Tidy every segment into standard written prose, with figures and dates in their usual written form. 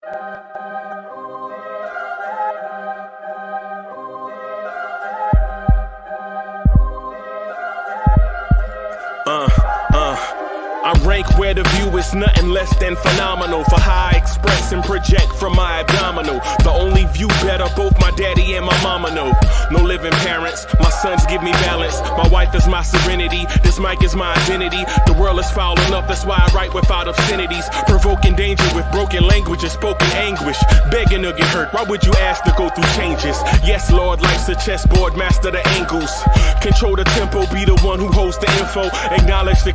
I rank where the view is nothing less than phenomenal. For how I express and project from my abdominal. The only view better, both my daddy and my mama know. No living parents, my sons give me balance. My wife is my serenity, this mic is my identity. The world is foul enough, that's why I write without obscenities. Provoking danger with broken language and spoken anguish. Begging to get hurt, why would you ask to go through changes? Yes, Lord, life's a chessboard, master the angles. Control the tempo, be the one who holds the info. Acknowledge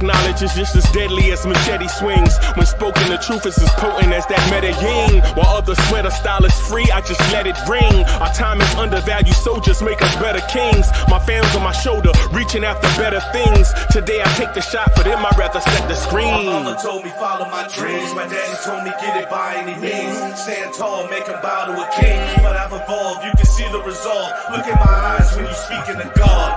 is just as deadly as machete swings. When spoken, the truth is as potent as that Medellin. While others swear the style is free, I just let it ring. Our time is undervalued, soldiers make us better kings. My fans on my shoulder, reaching after better things. Today I take the shot, for them I'd rather set the screen. My mama told me follow my dreams. My daddy told me get it by any means. Stand tall, make him bow to a king. But I've evolved, you can see the resolve. Look in my eyes when you speaking to God.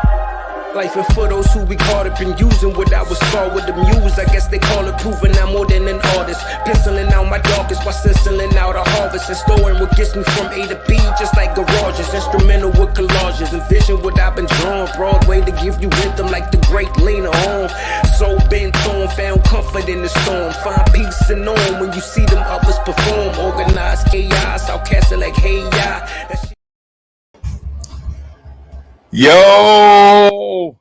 Life and for those who we caught up in using what I was scarred with the muse. I guess they call it proving I'm more than an artist. Penciling out my darkest while stenciling out a harvest. And storing what gets me from A to B, just like garages. Instrumental with collages. Envision what I've been drawn. Broadway to give you rhythm like the great Lena Horne. So bent on, found comfort in the storm. Find peace and on when you see them others perform. Organized chaos, outcasted like hey ya. Yo,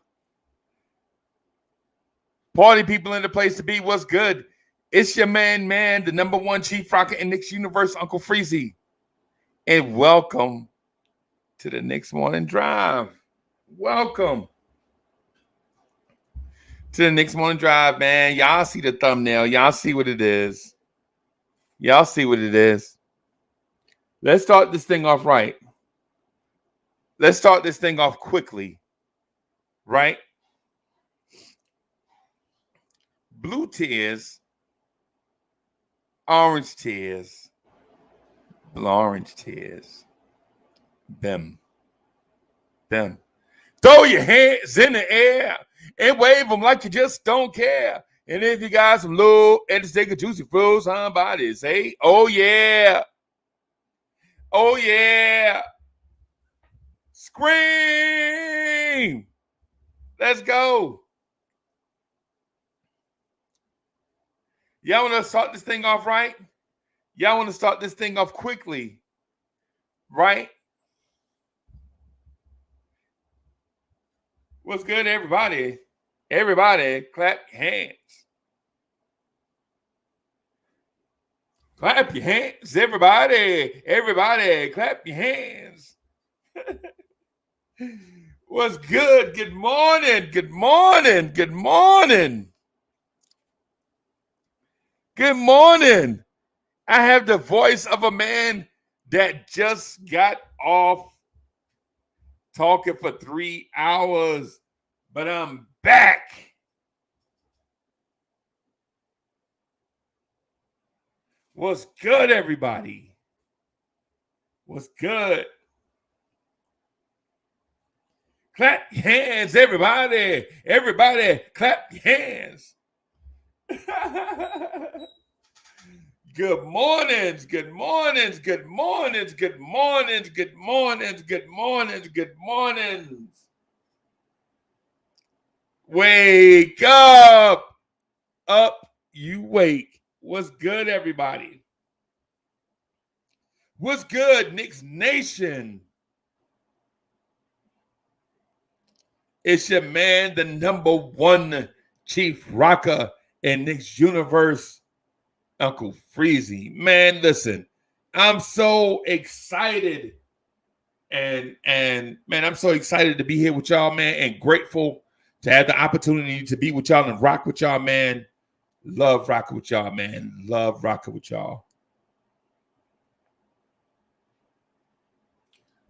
party people in the place to be. What's good? It's your man, the number one chief rocker in Knicks universe, Uncle Freezy, and welcome to the Knicks Morning Drive. Welcome to the Knicks Morning Drive, man. Y'all see the thumbnail. Y'all see what it is. Y'all see what it is. Let's start this thing off right. Let's start this thing off quickly, right? Blue tears, orange tears, orange tears. Them. Throw your hands in the air and wave them like you just don't care. And if you got some low and take a juicy fruit, somebody say, oh yeah. Oh yeah. Scream! Let's go. Y'all want to start this thing off right? Y'all want to start this thing off quickly, right? What's good, everybody? Everybody, clap your hands. Clap your hands, everybody. Everybody, clap your hands. What's good? Good morning. Good morning. Good morning. Good morning. I have the voice of a man that just got off talking for 3 hours, but I'm back. What's good, everybody? What's good? Clap your hands, everybody. Everybody, clap your hands. Good mornings, good mornings, good mornings, good mornings, good mornings, good mornings, good mornings. Wake up. Up you wake. What's good, everybody? What's good, Knicks Nation? It's your man, the number one chief rocker in Knicks universe, Uncle Freezy. Man, listen, I'm so excited. And man, I'm so excited to be here with y'all, man, and grateful to have the opportunity to be with y'all and rock with y'all, man. Love rocking with y'all, man. Love rocking with y'all.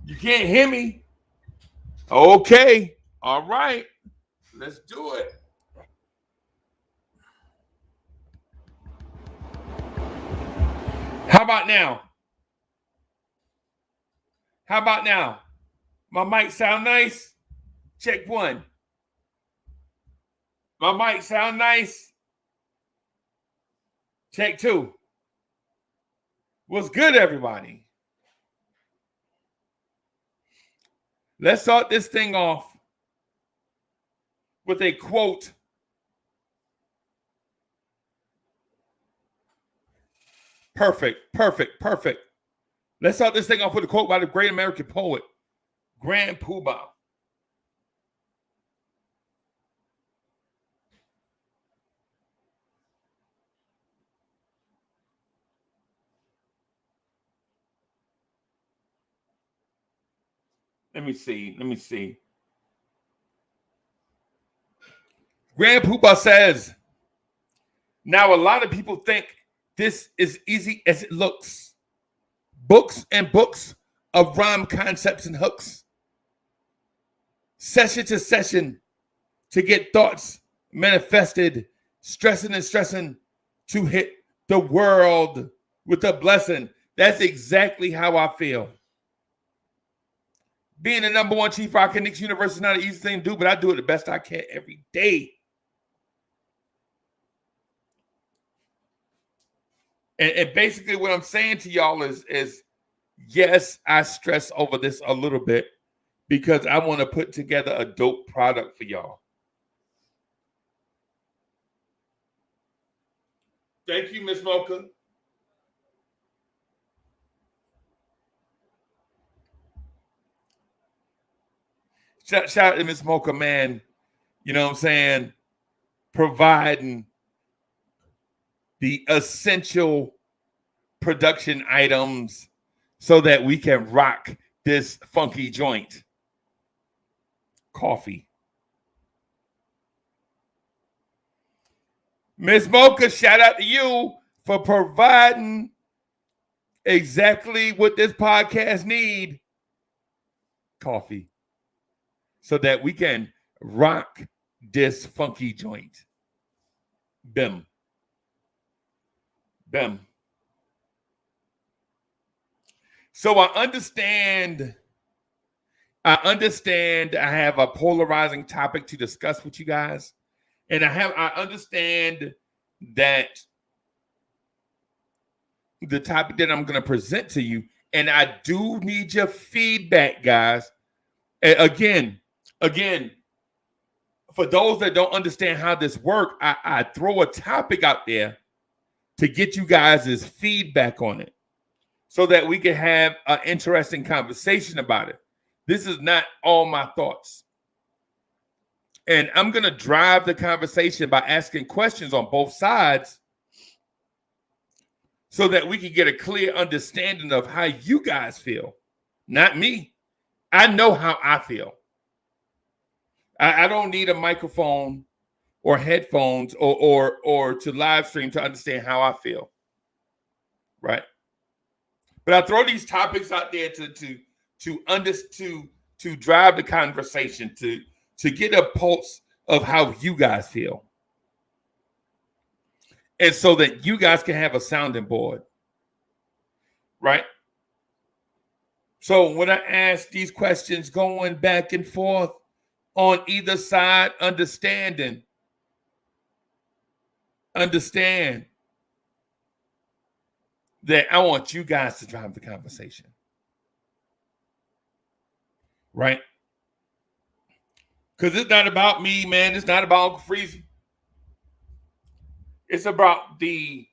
You can't hear me? Okay. All right. Let's do it. How about now? How about now? My mic sound nice? Check one. My mic sound nice? Check two. What's good, everybody? Let's start this thing off with a quote. Perfect. Let's start this thing off with a quote by the great American poet, Grand Poobah. Let me see. Grand Poobah says, now a lot of people think this is easy as it looks. Books and books of rhyme concepts and hooks. Session to session to get thoughts manifested, stressing and stressing to hit the world with a blessing. That's exactly how I feel. Being the number one Chief Rock in Knicks universe is not an easy thing to do, but I do it the best I can every day. And basically what I'm saying to y'all is yes, I stress over this a little bit because I want to put together a dope product for y'all. Thank you, Miss Mocha. Shout out to Miss Mocha, man. You know what I'm saying? Providing the essential production items so that we can rock this funky joint. Coffee. Miss Mocha, shout out to you for providing exactly what this podcast need. Coffee. So that we can rock this funky joint. Bim. So I understand I have a polarizing topic to discuss with you guys. And I understand that the topic that I'm going to present to you, and I do need your feedback, guys. And again, for those that don't understand how this works, I throw a topic out there to get you guys' feedback on it so that we can have an interesting conversation about it. This is not all my thoughts. And I'm going to drive the conversation by asking questions on both sides so that we can get a clear understanding of how you guys feel. Not me. I know how I feel. I don't need a microphone or headphones or to live stream to understand how I feel. Right? But I throw these topics out there to drive the conversation, to get a pulse of how you guys feel. And so that you guys can have a sounding board. Right? So when I ask these questions going back and forth on either side, understand that I want you guys to drive the conversation. Right? Because it's not about me, man. It's not about Uncle Freezy. It's about the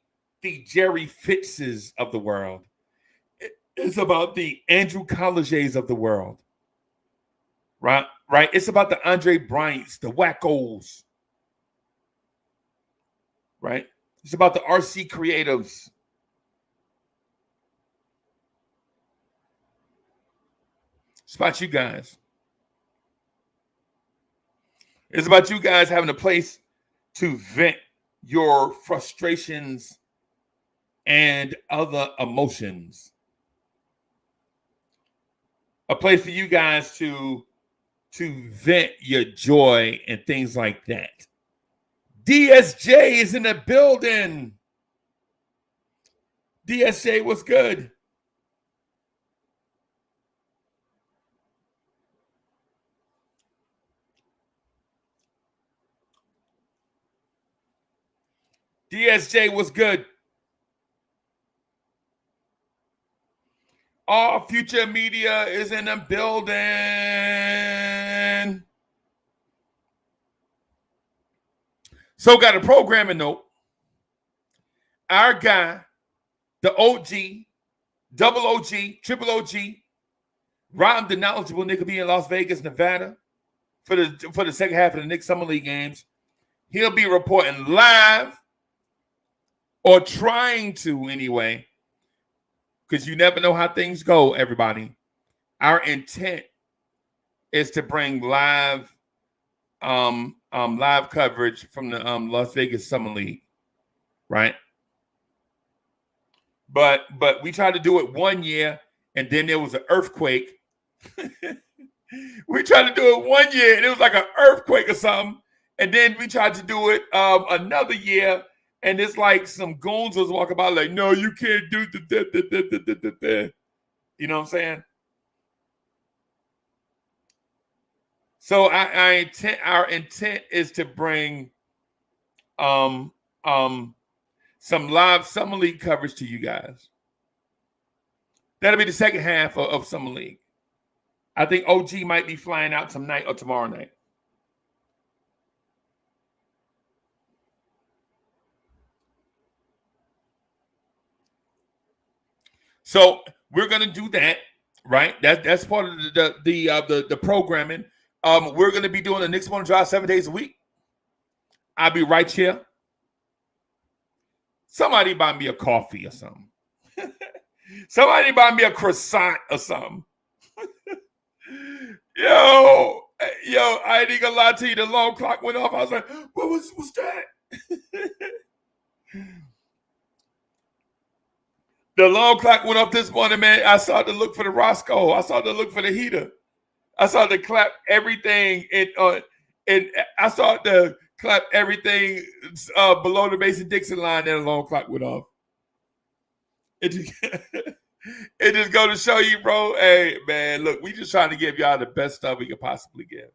Jerry Fitzes of the world. It's about the Andrew Colleges of the world. Right? It's about the Andre Bryants, the wackos. Right? It's about the RC creatives. It's about you guys. It's about you guys having a place to vent your frustrations and other emotions. A place for you guys to vent your joy and things like that. DSJ is in the building. DSJ, what's good? DSJ, what's good? All future media is in the building. So got a programming note. Our guy, the OG, double OG, triple OG, Rob, the knowledgeable nigga, be in Las Vegas, Nevada for the second half of the Knicks Summer League games. He'll be reporting live, or trying to anyway, because you never know how things go, everybody. Our intent is to bring live coverage from the Las Vegas Summer League, right? But we tried to do it 1 year, and then there was an earthquake. We tried to do it 1 year, and it was like an earthquake or something. And then we tried to do it another year, and it's like some goons was walking by like, no, you can't do the. You know what I'm saying? So our intent is to bring some live Summer League coverage to you guys. That'll be the second half of Summer League. I think OG might be flying out tonight or tomorrow night. So we're gonna do that, right? That's part of the programming. We're gonna be doing the Knicks Morning Drive 7 days a week. I'll be right here. Somebody buy me a coffee or something. Somebody buy me a croissant or something. Yo, I ain't gonna lie to you. The alarm clock went off. I was like, what's that? The alarm clock went off this morning, man. I started to look for the Roscoe. I started to look for the heater. I started to clap everything and I started to clap everything below the Mason-Dixon line. And the alarm clock went off. It just go to show you, bro. Hey, man, look, we just trying to give y'all the best stuff we could possibly give.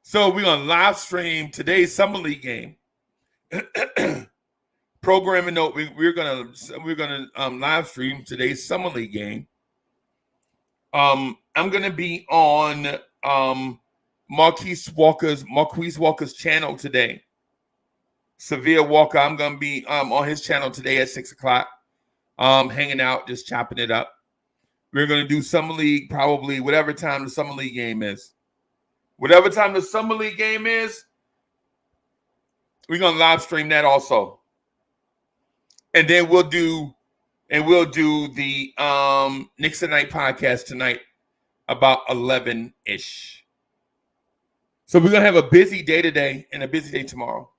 So we're gonna live stream today's Summer League game. Programming note: we're gonna live stream today's Summer League game. I'm gonna be on Marquise Walker's channel today. Severe Walker. I'm gonna be on his channel today at 6:00. Hanging out, just chopping it up. We're gonna do Summer League probably whatever time the Summer League game is. Whatever time the Summer League game is, we're gonna live stream that also. And then we'll do the Knicks Tonight podcast tonight about 11-ish. So we're gonna have a busy day today and a busy day tomorrow.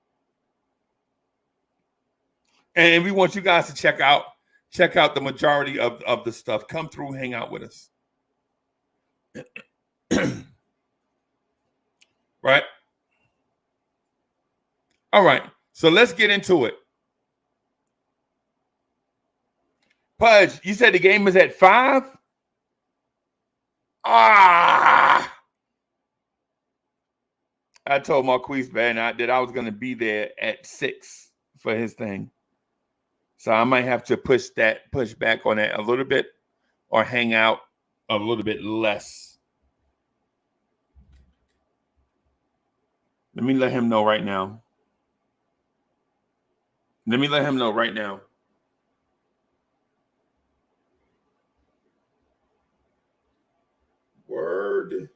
And we want you guys to check out the majority of the stuff. Come through, hang out with us. Right? All right. So let's get into it. Pudge, you said the game is at 5? I told Marquise, man, that I was going to be there at 6 for his thing. So I might have to push back on that a little bit or hang out a little bit less. Let me let him know right now. Word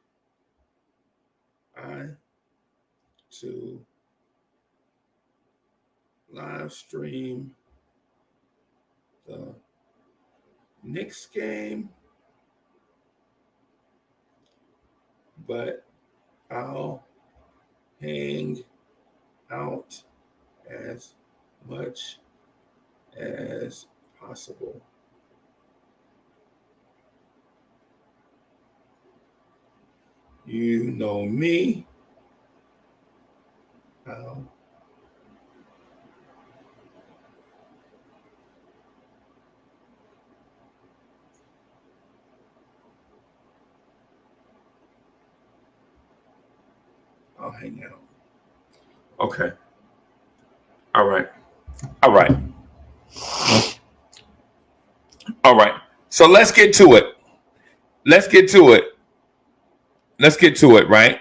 to live stream the Knicks game, but I'll hang out as much as possible. You know me. I'll hang out. Okay. All right. All right. All right. So let's get to it. Let's get to it. Let's get to it, right?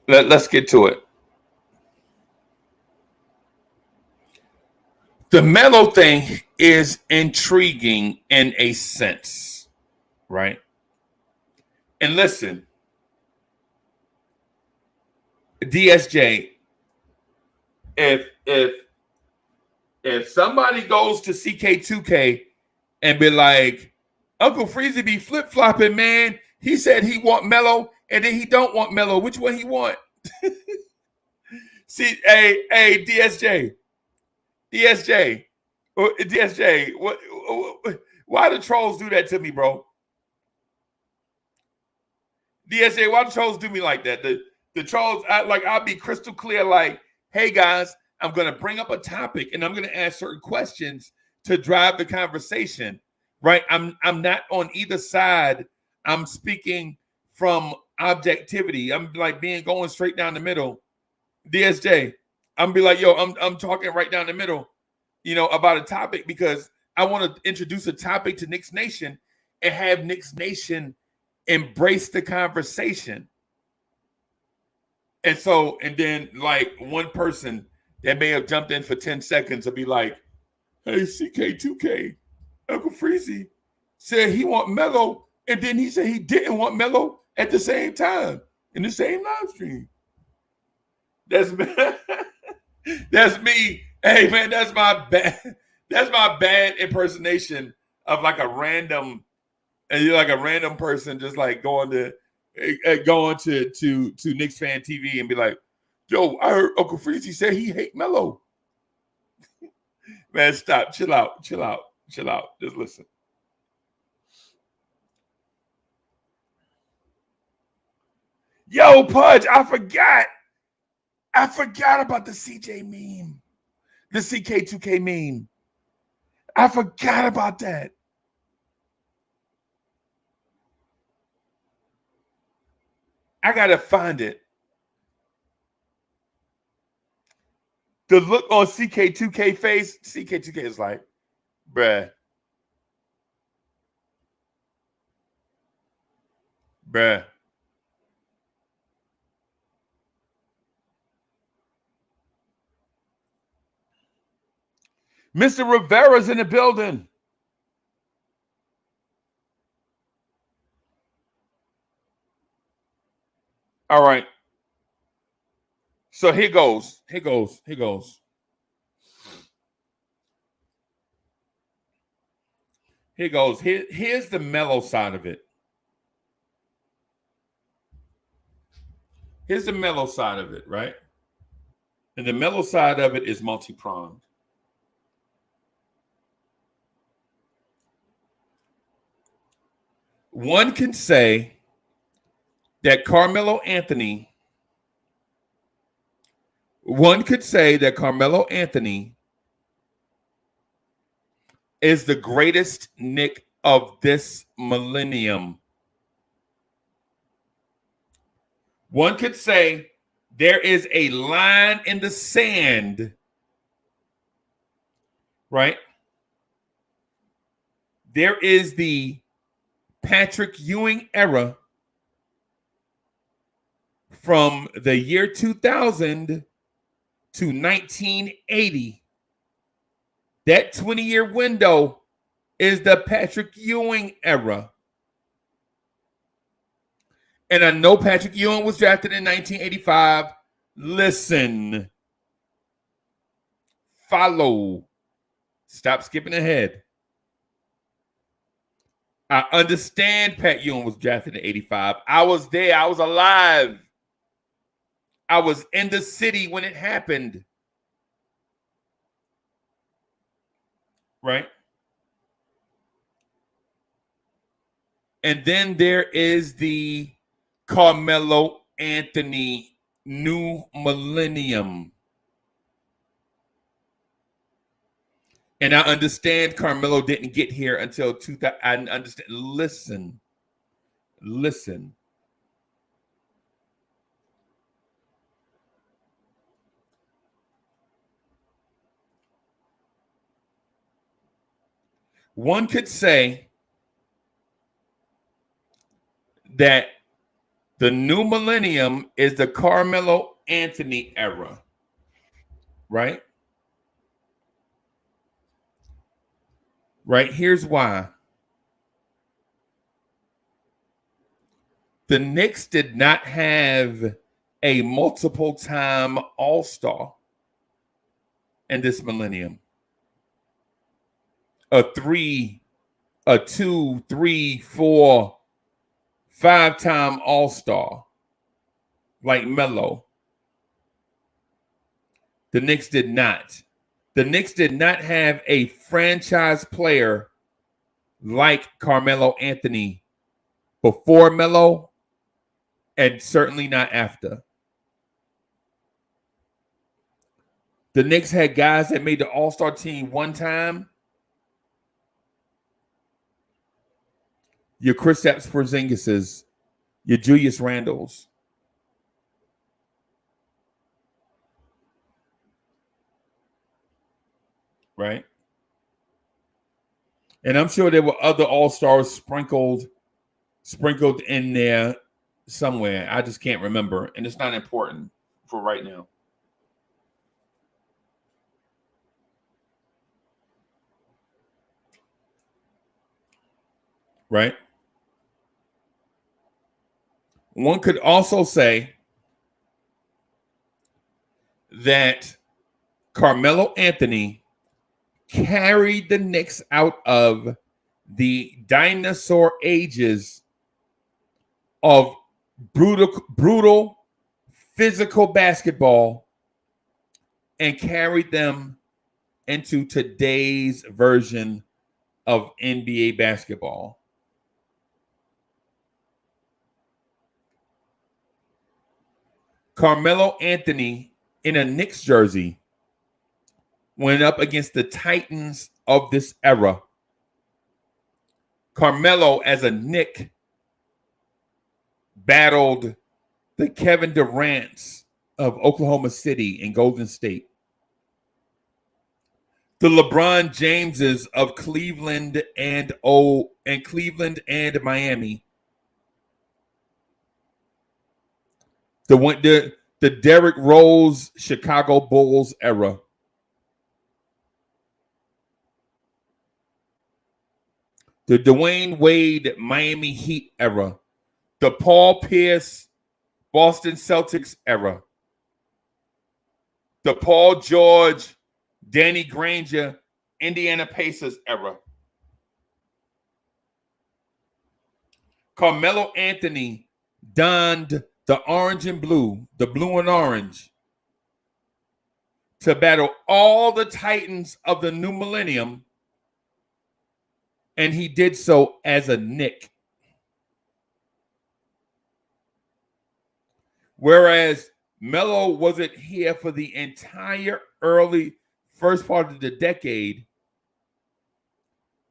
Let's get to it. The Melo thing is intriguing in a sense, right? And listen, DSJ, if somebody goes to CK2K and be like, Uncle Freezy be flip-flopping, man. He said he want Melo, and then he don't want Melo. Which one he want? See, hey, DSJ, why the trolls do that to me, bro? DSJ, why the trolls do me like that? The trolls, I'll be crystal clear, like, hey guys, I'm gonna bring up a topic and I'm gonna ask certain questions to drive the conversation. Right? I'm not on either side. I'm speaking from objectivity. I'm like going straight down the middle. DSJ, I'm be like, yo, I'm talking right down the middle, about a topic because I want to introduce a topic to Knicks Nation and have Knicks Nation embrace the conversation. And then like one person that may have jumped in for 10 seconds will be like, hey, CK2K, Uncle Freezy said he want Melo, and then he said he didn't want Melo at the same time in the same live stream. That's me. That's me. Hey man, that's my bad. That's my bad impersonation of like a random, and you're like a random person just like going to Knicks Fan TV and be like, yo, I heard Uncle Freezy say he hate Melo. Man, stop. Chill out. Just listen. Yo, Pudge, I forgot about the CJ meme. The CK2K meme. I forgot about that. I gotta find it. The look on CK2K face, CK2K is like, bruh. Mr. Rivera's in the building. All right. So here goes. Here's the Melo side of it. Here's the Melo side of it, right? And the Melo side of it is multi-pronged. One can say that Carmelo Anthony is the greatest Knick of this millennium. One could say there is a line in the sand, right? There is the Patrick Ewing era from the year 2000 to 1980. That 20-year window is the Patrick Ewing era. And I know Patrick Ewing was drafted in 1985. Listen. Follow. Stop skipping ahead. I understand Pat Ewing was drafted in 85. I was there. I was alive. I was in the city when it happened. Right? And then there is the Carmelo Anthony new millennium. And I understand Carmelo didn't get here until 2000. I understand. Listen. One could say that the new millennium is the Carmelo Anthony era, right? Right, here's why. The Knicks did not have a multiple time all-star in this millennium. A 2, 3, 4, 5-time all-star like Melo. The Knicks did not. The Knicks did not have a franchise player like Carmelo Anthony before Melo, and certainly not after. The Knicks had guys that made the all-star team one time. Your Kristaps Porzingises, your Julius Randles. Right? And I'm sure there were other all-stars sprinkled in there somewhere. I just can't remember, and it's not important for right now. Right? One could also say that Carmelo Anthony carried the Knicks out of the dinosaur ages of brutal physical basketball and carried them into today's version of NBA basketball. Carmelo Anthony in a Knicks jersey went up against the Titans of this era. Carmelo, as a Knick, battled the Kevin Durant's of Oklahoma City and Golden State, the LeBron Jameses of Cleveland and Miami, the Derrick Rose Chicago Bulls era. The Dwayne Wade Miami Heat era. The Paul Pierce Boston Celtics era. The Paul George Danny Granger Indiana Pacers era. Carmelo Anthony donned the orange and blue, the blue and orange, to battle all the Titans of the new millennium, and he did so as a Knick. Whereas Melo wasn't here for the entire early first part of the decade,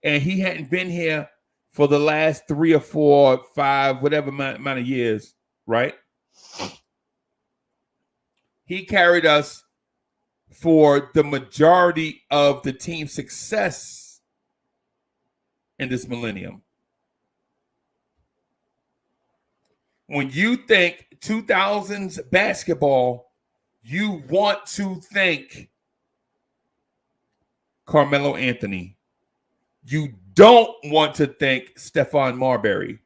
and he hadn't been here for the last 3 or 4 or 5, whatever amount of years, right? He carried us for the majority of the team's success in this millennium. When you think 2000s basketball, you want to think Carmelo Anthony. You don't want to think Stephon Marbury.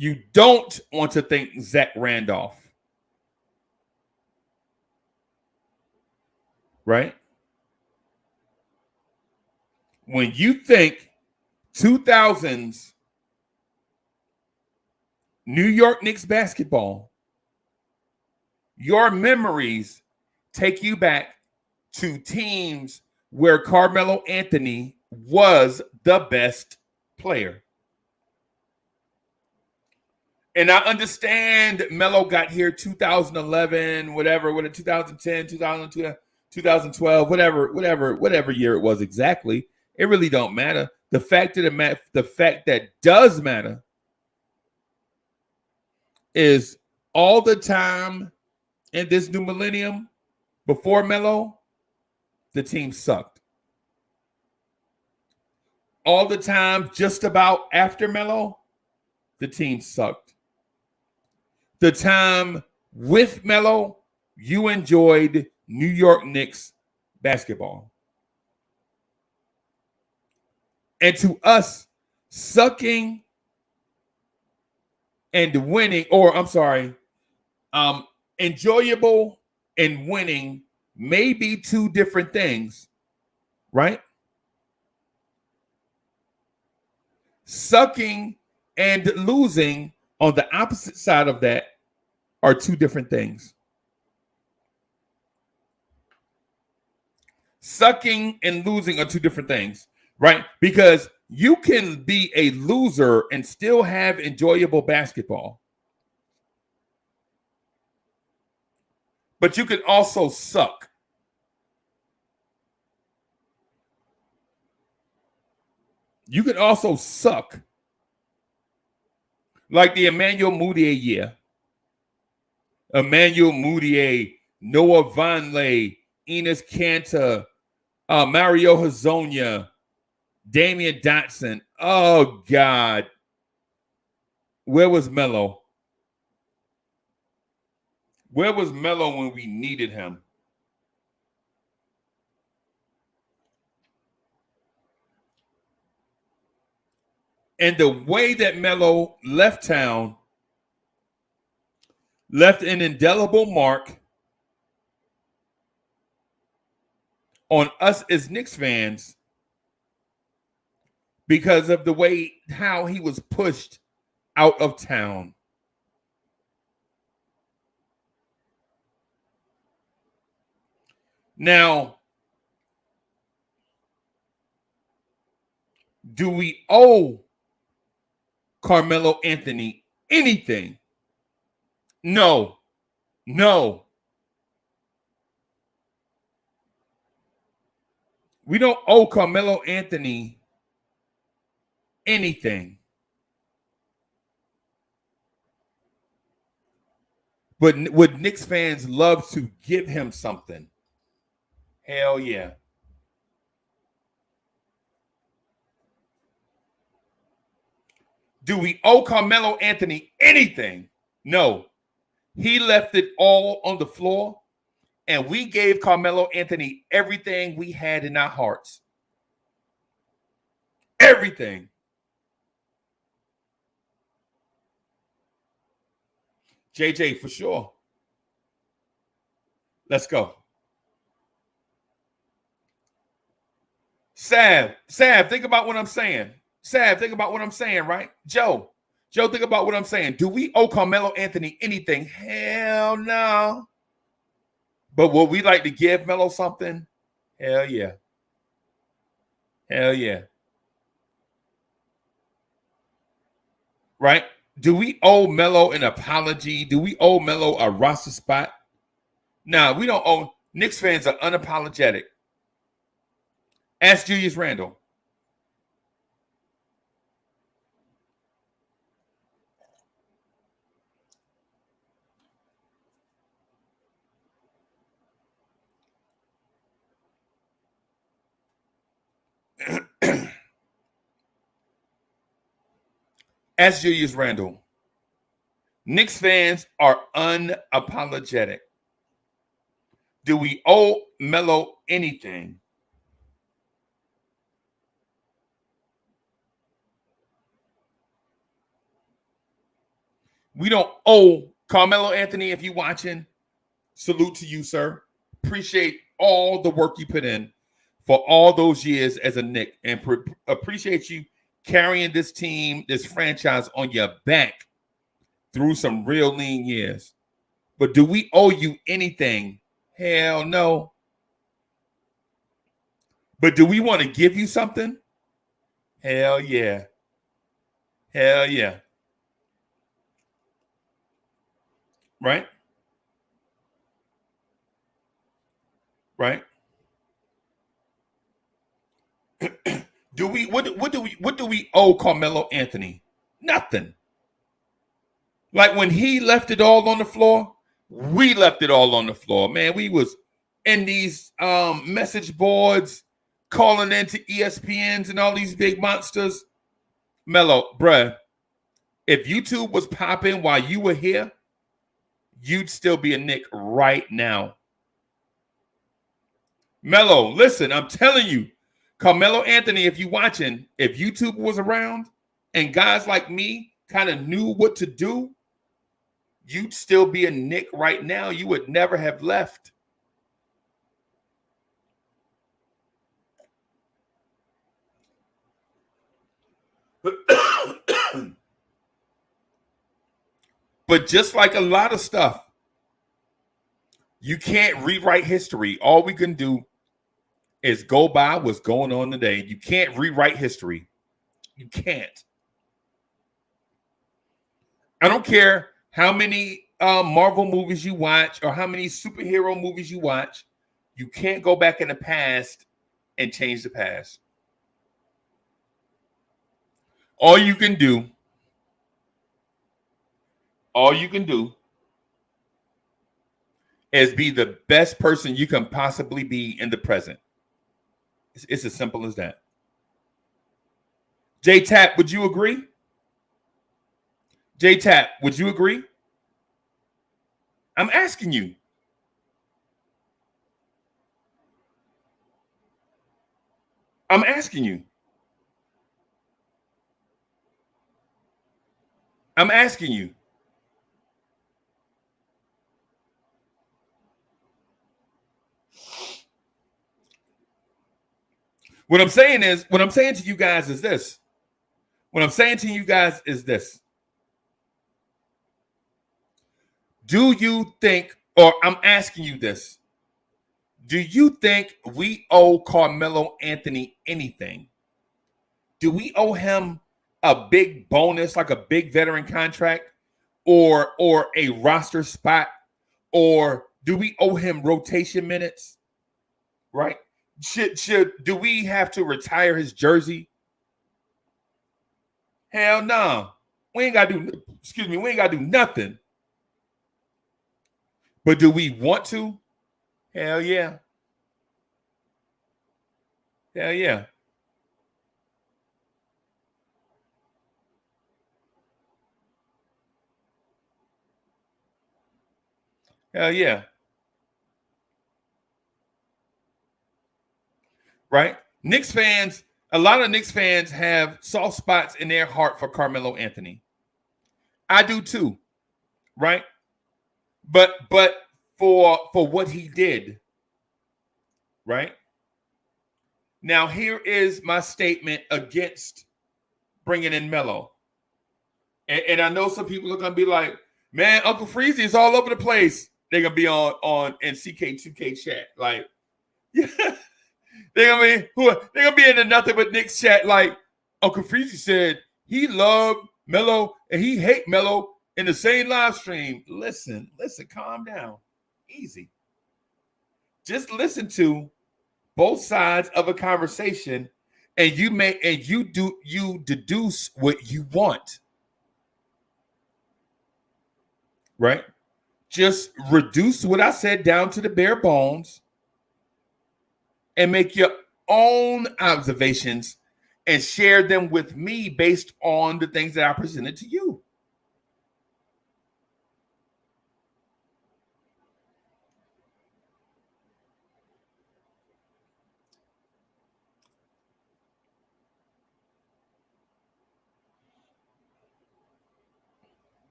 You don't want to think Zach Randolph. Right? When you think 2000s New York Knicks basketball, your memories take you back to teams where Carmelo Anthony was the best player. And I understand Melo got here 2011, whatever, 2010, 2002, 2012, whatever year it was exactly. It really don't matter. The fact that does matter is all the time in this new millennium before Melo, the team sucked. all the time just about after Melo, the team sucked. The time with Melo, you enjoyed New York Knicks basketball. And to us, sucking and winning, or I'm sorry, enjoyable and winning may be two different things, right? Sucking and losing on the opposite side of that are two different things. Sucking and losing are two different things, right? Because you can be a loser and still have enjoyable basketball. But you can also suck. You can also suck. Like the Emmanuel Mudiay year. Emmanuel Mudiay, Noah Vonleh, Enes Kanter, Mario Hezonja, Damian Dotson. Oh, God. Where was Melo? Where was Melo when we needed him? And the way that Melo left town left an indelible mark on us as Knicks fans because of the way how he was pushed out of town. Now, do we owe Carmelo Anthony anything? No. No. We don't owe Carmelo Anthony anything. But would Knicks fans love to give him something? Hell yeah. Do we owe Carmelo Anthony anything? No. He left it all on the floor, and we gave Carmelo Anthony everything we had in our hearts. Everything. JJ, for sure. Let's go. Sav, think about what I'm saying. Sav, think about what I'm saying, right? Joe, think about what I'm saying. Do we owe Carmelo Anthony anything? Hell no. But would we like to give Melo something? Hell yeah. Hell yeah. Right? Do we owe Melo an apology? Do we owe Melo a roster spot? No, we don't owe. Knicks fans are unapologetic. Ask Julius Randle. Ask Julius Randle. Knicks fans are unapologetic. Do we owe Melo anything? We don't owe Carmelo Anthony, if you're watching, salute to you, sir. Appreciate all the work you put in for all those years as a Knick, and appreciate you carrying this team, this franchise on your back through some real lean years. But do we owe you anything? Hell no. But do we want to give you something? Hell yeah. Hell yeah. Right? Right? What do we owe Carmelo Anthony? Nothing. Like when he left it all on the floor, we left it all on the floor. Man, we was in these message boards calling into ESPNs and all these big monsters. Melo, bruh, if YouTube was popping while you were here, you'd still be a Knick right now. Melo, listen, I'm telling you, Carmelo Anthony, if you watching, if YouTube was around and guys like me kind of knew what to do, you'd still be a Knick right now. You would never have left. But just like a lot of stuff, you can't rewrite history. All we can do is go by what's going on today. You can't rewrite history. You can't. I don't care how many Marvel movies you watch or how many superhero movies you watch. You can't go back in the past and change the past. All you can do is be the best person you can possibly be in the present. It's as simple as that. J-Tap, would you agree? J-Tap, would you agree? I'm asking you. I'm asking you. I'm asking you. What I'm saying to you guys is this. What I'm saying to you guys is this. Do you think, or I'm asking you this, do you think we owe Carmelo Anthony anything? Do we owe him a big bonus, like a big veteran contract, or a roster spot, or do we owe him rotation minutes? Right? Do we have to retire his jersey? Hell no. We ain't gotta do nothing. But do we want to? Hell yeah. Hell yeah. Hell yeah. Right? Knicks fans, a lot of Knicks fans have soft spots in their heart for Carmelo Anthony. I do too. Right? But for what he did, right? Now, here is my statement against bringing in Melo. And I know some people are going to be like, man, Uncle Freezy is all over the place. They're going to be on in CK2K chat. Like, yeah, they're going to be in the nothing but Knicks chat. Like, Uncle Freezy said he loved Melo and he hate Melo in the same live stream. Listen, calm down. Easy. Just listen to both sides of a conversation and you deduce what you want. Right? Just reduce what I said down to the bare bones and make your own observations and share them with me based on the things that I presented to you.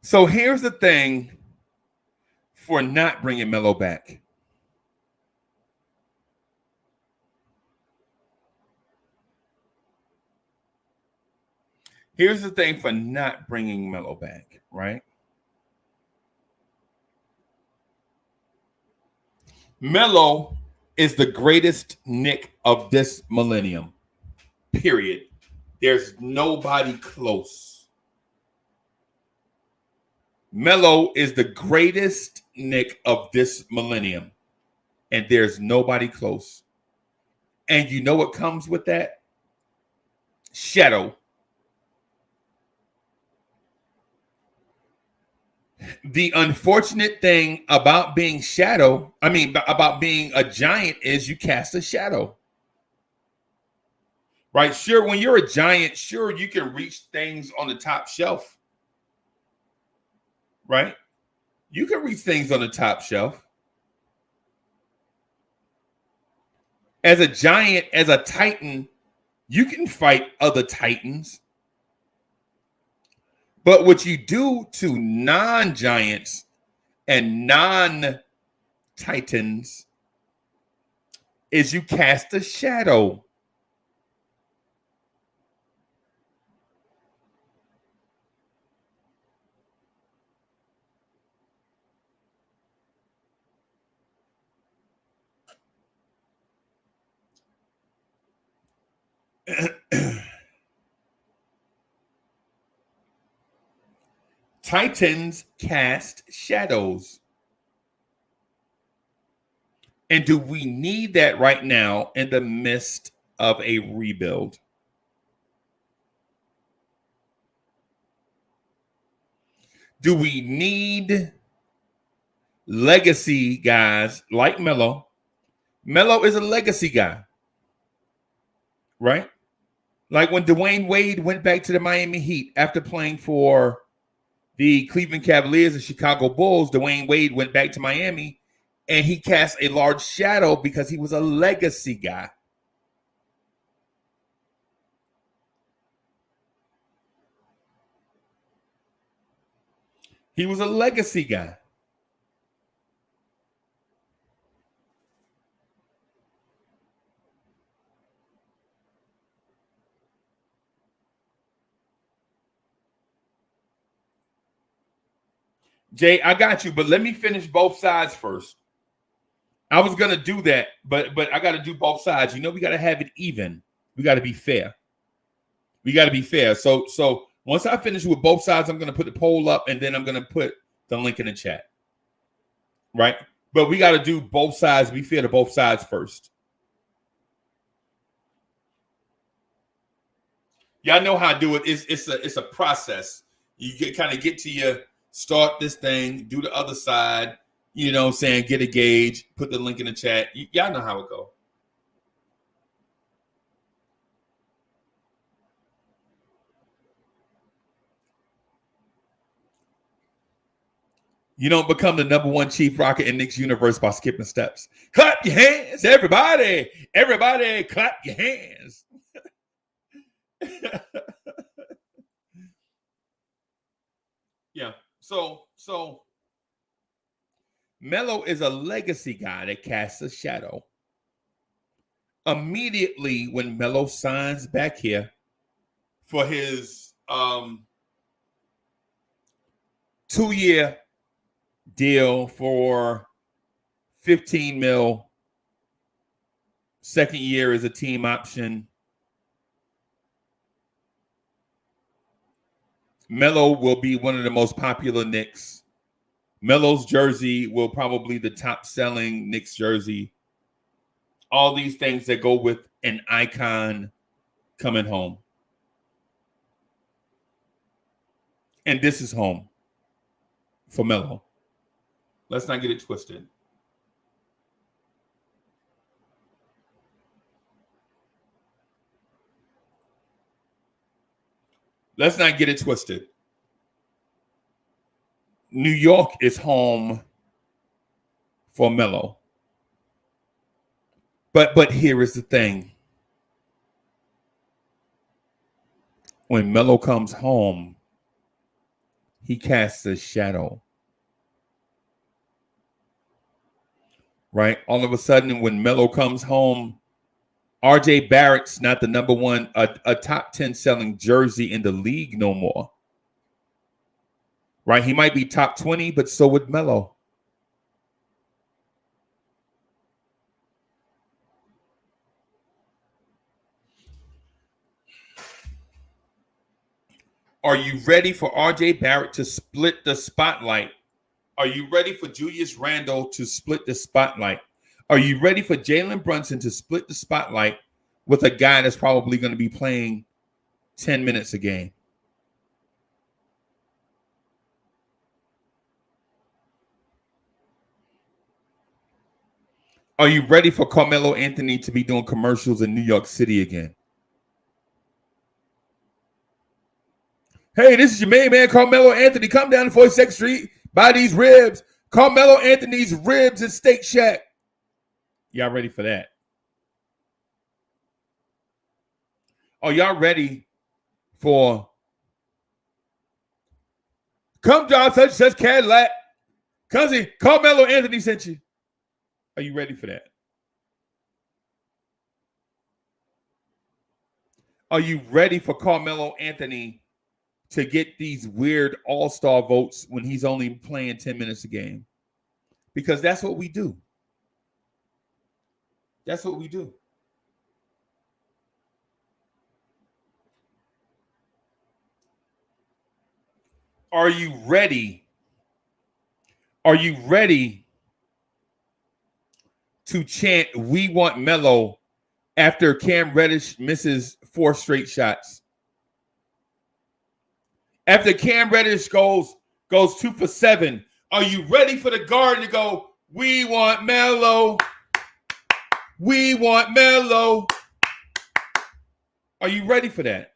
So here's the thing for not bringing Melo back. Here's the thing for not bringing Melo back, right? Melo is the greatest Knick of this millennium, period. There's nobody close. Melo is the greatest Knick of this millennium, and there's nobody close. And you know what comes with that? Shadow. The unfortunate thing about being about being a giant is you cast a shadow. Right? Sure, when you're a giant, sure, you can reach things on the top shelf. Right? You can reach things on the top shelf. As a giant, as a titan, you can fight other titans. But what you do to non-giants and non-titans is you cast a shadow. Titans cast shadows. And do we need that right now in the midst of a rebuild? Do we need legacy guys like Melo? Melo is a legacy guy, right? Like when Dwayne Wade went back to the Miami Heat after playing for the Cleveland Cavaliers and Chicago Bulls, Dwayne Wade went back to Miami and he cast a large shadow because he was a legacy guy. He was a legacy guy. Jay, I got you, but let me finish both sides first. I was gonna do that, but I got to do both sides. You know, we got to have it even. We got to be fair. We got to be fair. So once I finish with both sides, I'm gonna put the poll up, and then I'm gonna put the link in the chat. Right? But we got to do both sides. Be fair to both sides first. Y'all know how I do it. It's a process. You get to your start this thing, do the other side. You know what I'm saying? Get a gauge, put the link in the chat. Y'all know how it goes. You don't become the number one chief rocker in Knicks universe by skipping steps. Clap your hands, everybody. Everybody, clap your hands. Yeah. So Melo is a legacy guy that casts a shadow. Immediately when Melo signs back here for his 2-year deal for $15 million, second year is a team option. Melo will be one of the most popular Knicks. Melo's jersey will probably be the top selling Knicks jersey. All these things that go with an icon coming home. And this is home for Melo. Let's not get it twisted. Let's not get it twisted. New York is home for Melo. But here is the thing. When Melo comes home, he casts a shadow. Right? All of a sudden, when Melo comes home, RJ Barrett's not the number one, a top 10 selling jersey in the league no more. Right? He might be top 20, but so would Melo. Are you ready for RJ Barrett to split the spotlight? Are you ready for Julius Randle to split the spotlight? Are you ready for Jalen Brunson to split the spotlight with a guy that's probably going to be playing 10 minutes a game? Are you ready for Carmelo Anthony to be doing commercials in New York City again? Hey, this is your main man, Carmelo Anthony. Come down to 42nd Street, buy these ribs. Carmelo Anthony's Ribs and Steak Shack. Y'all ready for that? Are y'all ready for come drive such and such Cadillac? Cousin, Carmelo Anthony sent you. Are you ready for that? Are you ready for Carmelo Anthony to get these weird all-star votes when he's only playing 10 minutes a game? Because that's what we do. That's what we do. Are you ready? Are you ready to chant "We want Melo" after Cam Reddish misses 4 straight shots? After Cam Reddish goes 2 for 7, are you ready for the Garden to go, "We want Melo. We want Melo"? Are you ready for that?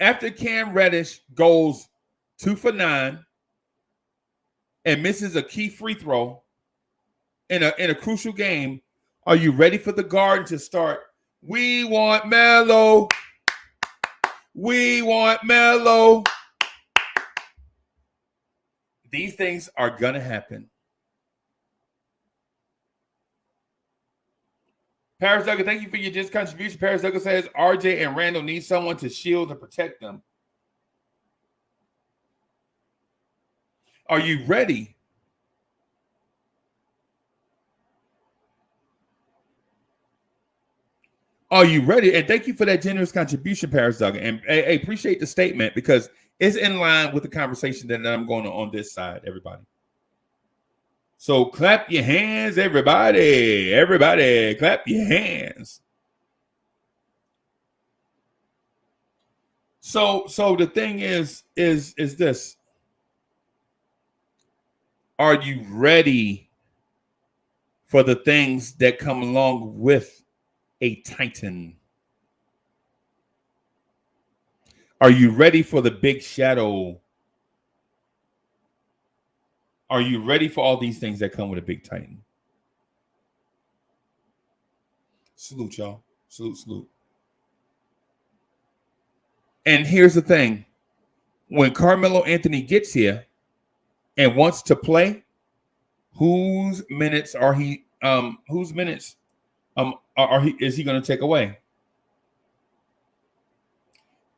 After Cam Reddish goes 2 for 9 and misses a key free throw in a crucial game, are you ready for the Garden to start, "We want Melo. We want Melo"? These things are going to happen. Paris Duggan, thank you for your just contribution. Paris Duggan says RJ and Randall need someone to shield and protect them. Are you ready? Are you ready? And thank you for that generous contribution, Paris Duggan. And I appreciate the statement because it's in line with the conversation that I'm going on this side, everybody. So clap your hands, everybody. Everybody, clap your hands. So the thing is this. Are you ready for the things that come along with a Titan? Are you ready for the big shadow? Are you ready for all these things that come with a big Titan? Salute, y'all. Salute. And here's the thing. When Carmelo Anthony gets here and wants to play, whose minutes is he going to take away?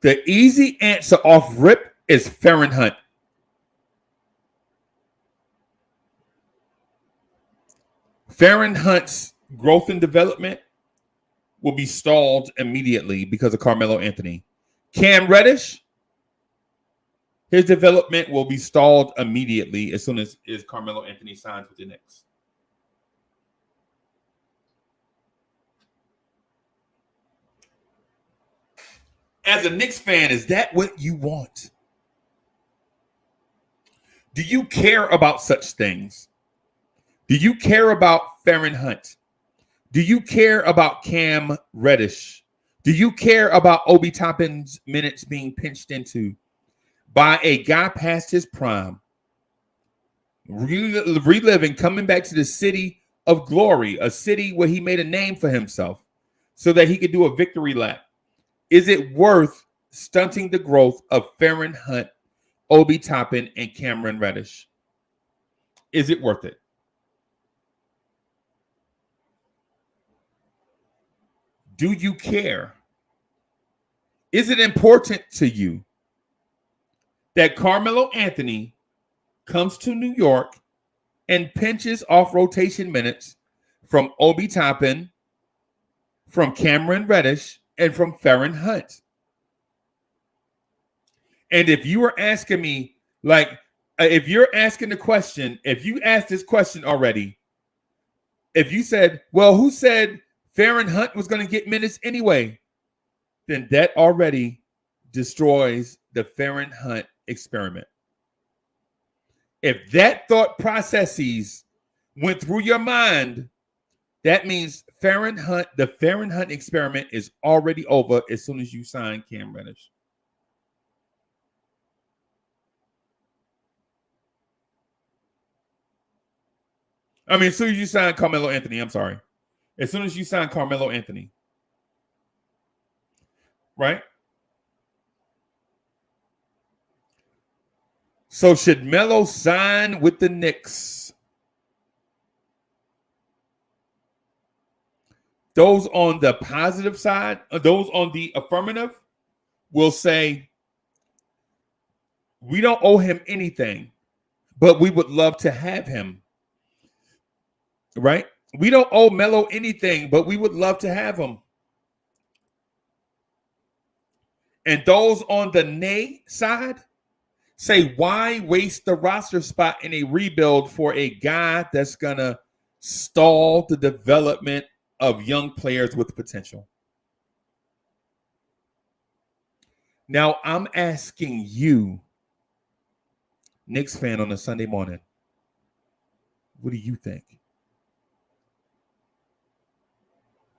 The easy answer off rip is Farron Hunt. Farron Hunt's growth and development will be stalled immediately because of Carmelo Anthony. Cam Reddish, his development will be stalled immediately as soon as Carmelo Anthony signs with the Knicks. As a Knicks fan, is that what you want? Do you care about such things? Do you care about Farron Hunt? Do you care about Cam Reddish? Do you care about Obi Toppin's minutes being pinched into by a guy past his prime, reliving, coming back to the city of glory, a city where he made a name for himself so that he could do a victory lap? Is it worth stunting the growth of Farron Hunt, Obi Toppin, and Cameron Reddish? Is it worth it? Do you care? Is it important to you that Carmelo Anthony comes to New York and pinches off rotation minutes from Obi Toppin, from Cameron Reddish, and from Farron Hunt? And if you were asking me, if you're asking the question, if you asked this question already, if you said, well, who said Farron Hunt was going to get minutes anyway, then that already destroys the Farron Hunt experiment. If that thought processes went through your mind, that means the Fahrenheit experiment is already over as soon as you sign Cam Reddish. I mean, as soon as you sign Carmelo Anthony, I'm sorry. As soon as you sign Carmelo Anthony. Right? So should Melo sign with the Knicks? Those on the positive side, those on the affirmative, will say, we don't owe him anything, but we would love to have him. Right? We don't owe Melo anything, but we would love to have him. And those on the nay side say, why waste the roster spot in a rebuild for a guy that's going to stall the development of young players with potential? Now, I'm asking you, Knicks fan on a Sunday morning, what do you think?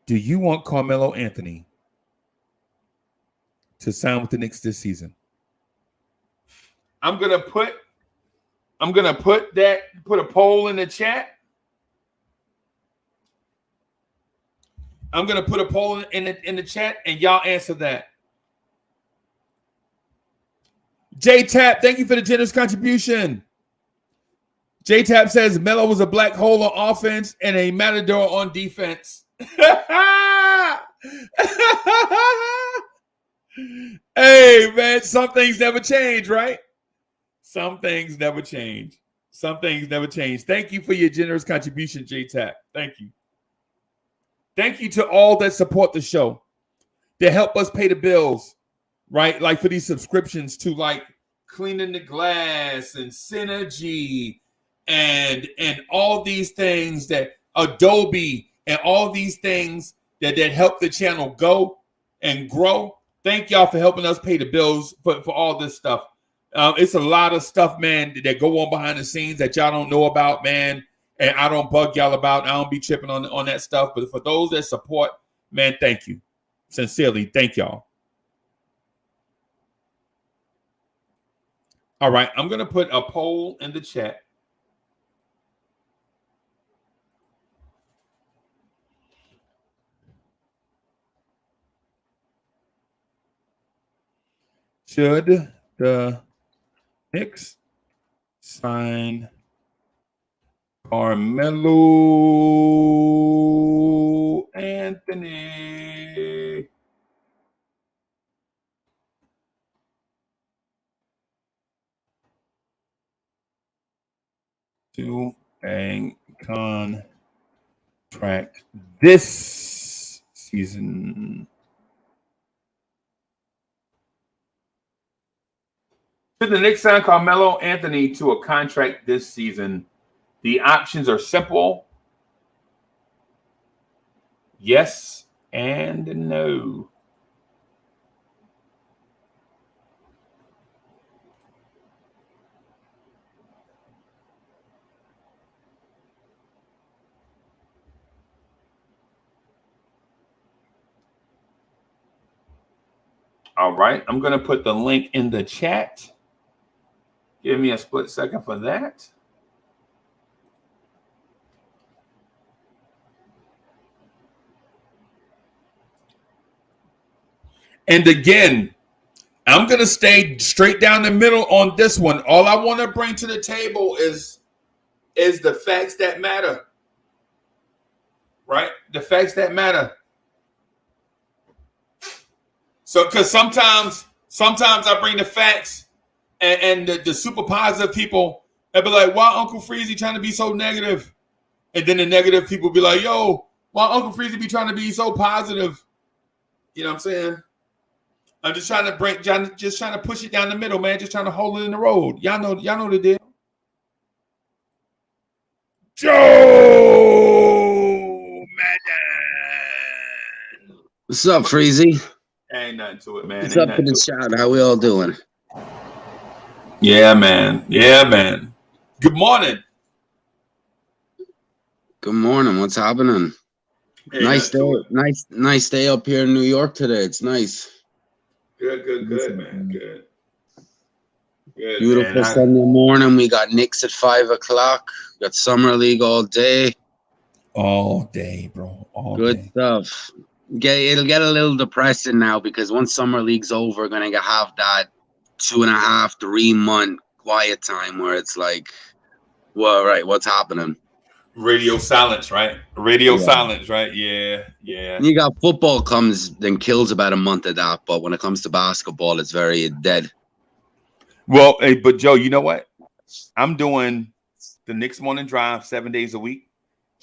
Do you want Carmelo Anthony to sign with the Knicks this season? I'm gonna put a poll in the chat. I'm gonna put a poll in the chat, and y'all answer that. J Tap, thank you for the generous contribution. J Tap says Melo was a black hole on offense and a matador on defense. Hey, man, some things never change, right? Some things never change. Some things never change. Thank you for your generous contribution, J-Tap. Thank you. Thank you to all that support the show, that help us pay the bills, right? Like for these subscriptions to like Cleaning the Glass and Synergy and all these things, that Adobe and all these things that help the channel go and grow. Thank y'all for helping us pay the bills for all this stuff. It's a lot of stuff, man, that go on behind the scenes that y'all don't know about, man. And I don't bug y'all about. I don't be tripping on that stuff. But for those that support, man, thank you. Sincerely, thank y'all. All right, I'm going to put a poll in the chat. Should the Knicks sign Carmelo Anthony? To a contract this season? Should the Knicks sign Carmelo Anthony to a contract this season? The options are simple. Yes and no. All right, I'm going to put the link in the chat. Give me a split second for that. And again, I'm going to stay straight down the middle on this one. All I want to bring to the table is the facts that matter. Right? The facts that matter. So, because sometimes I bring the facts and the super positive people, they'll be like, why Uncle Freezy trying to be so negative? And then the negative people be like, yo, why Uncle Freezy be trying to be so positive? You know what I'm saying? I'm just trying to push it down the middle, man. Just trying to hold it in the road. Y'all know the deal. Joe Madden. What's up, Freezy? Ain't nothing to it, man. What's up in the chat? How we all doing? Yeah, man. Yeah, man. Good morning. Good morning. What's happening? Hey, Nice not day. too Nice day up here in New York today. It's nice. good, man. Good, Beautiful man. Sunday morning. We got Knicks at 5:00. Got summer league all day. All day, bro. All Good day. stuff. It'll get a little depressing now because once summer league's over, we're gonna have that 2.5, 3 month quiet time where it's like, well, right, what's happening? Radio silence, right? Silence, right? Yeah. You got football comes then kills about a month of that, but when it comes to basketball, it's very dead. Well, hey, but Joe, you know what? I'm doing the Knicks Morning Drive 7 days a week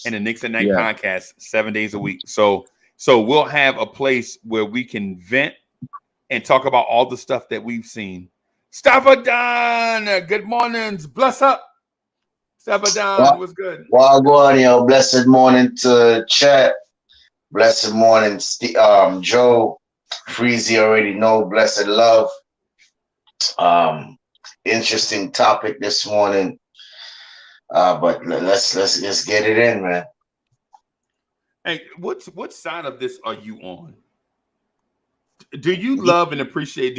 and the Knicks at Night podcast 7 days a week. So we'll have a place where we can vent and talk about all the stuff that we've seen. Stavadan, good mornings. Bless up. Stavadan, what's good? Well, go on, blessed morning to chat. Blessed morning, Joe. Freezy already know. Blessed love. Interesting topic this morning. But let's get it in, man. Hey, what side of this are you on? Do you love and appreciate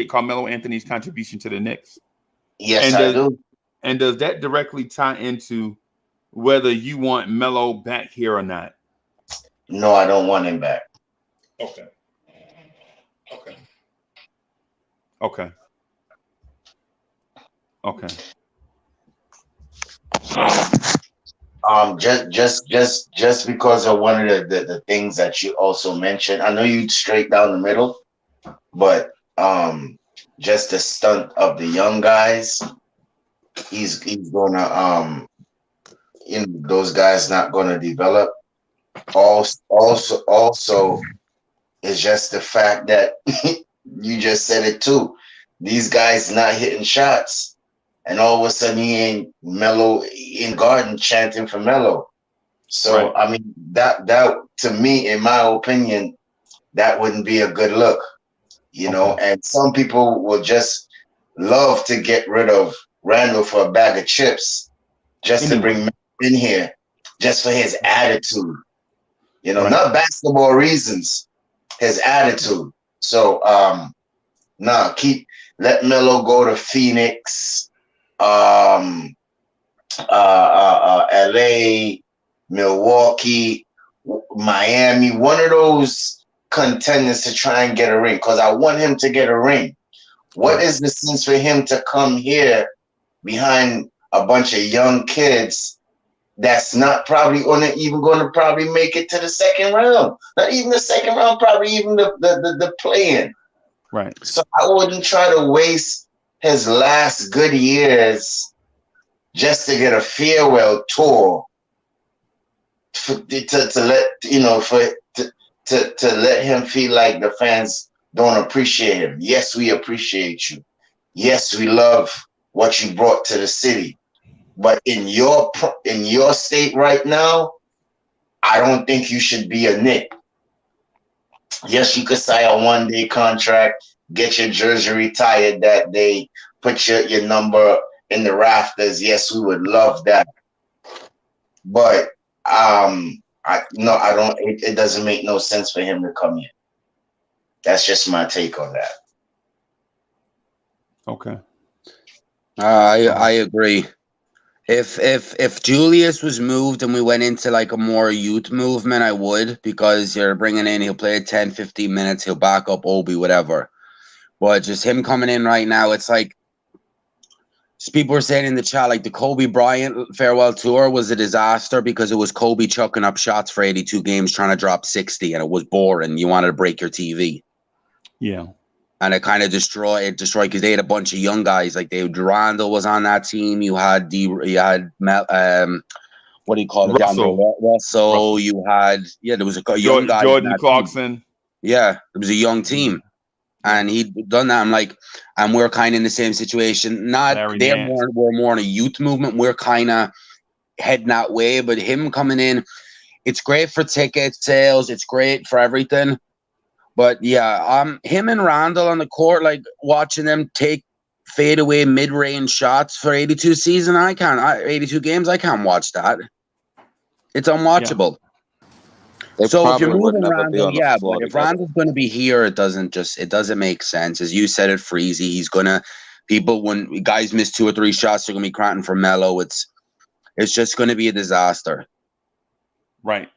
Carmelo Anthony's contribution to the Knicks? Yes, I do. And does that directly tie into whether you want Melo back here or not? No, I don't want him back. Okay. Just because of one of the things that you also mentioned. I know you straight down the middle, but just the stunt of the young guys. He's gonna those guys not gonna develop. Also it's just the fact that you just said it too. These guys not hitting shots, and all of a sudden he ain't Melo in Garden chanting for Melo. So right. I mean that to me, in my opinion, that wouldn't be a good look, know. And some people will just love to get rid of Randall for a bag of chips, just to bring Melo in here, just for his attitude. Not basketball reasons, his attitude. So let Melo go to Phoenix, LA, Milwaukee, Miami, one of those contenders to try and get a ring, because I want him to get a ring. What is the sense for him to come here behind a bunch of young kids that's not probably even going to probably make it to the second round? Not even the second round, probably even the play-in. Right. So I wouldn't try to waste his last good years just to get a farewell tour to let him feel like the fans don't appreciate him. Yes, we appreciate you. Yes, we love what you brought to the city. But in your state right now, I don't think you should be a Knick. Yes, you could sign a one-day contract, get your jersey retired that day, put your number in the rafters. Yes, we would love that. But I don't. It doesn't make no sense for him to come here. That's just my take on that. Okay. I agree. If Julius was moved and we went into like a more youth movement, I would, because you're bringing in, he'll play 10, 15 minutes, he'll back up Obi, whatever. But just him coming in right now, it's like, people were saying in the chat, like the Kobe Bryant farewell tour was a disaster because it was Kobe chucking up shots for 82 games trying to drop 60, and it was boring. You wanted to break your TV. Yeah. And it kind of destroyed because they had a bunch of young guys. Like Randall was on that team. You had what do you call it? Russell. You had there was a young guy. Jordan Clarkson. Team. Yeah, it was a young team, and he'd done that. I'm like, and we're kind of in the same situation. We're more in a youth movement. We're kind of heading that way. But him coming in, it's great for ticket sales. It's great for everything. But yeah, him and Randall on the court, like watching them take fadeaway mid-range shots for 82 games, I can't watch that. It's unwatchable. So if you're moving Randall, yeah, but if Randall's going to be here, it doesn't make sense. As you said, it Freezy. When guys miss 2 or 3 shots, they're going to be crying for Melo. It's just going to be a disaster. Right.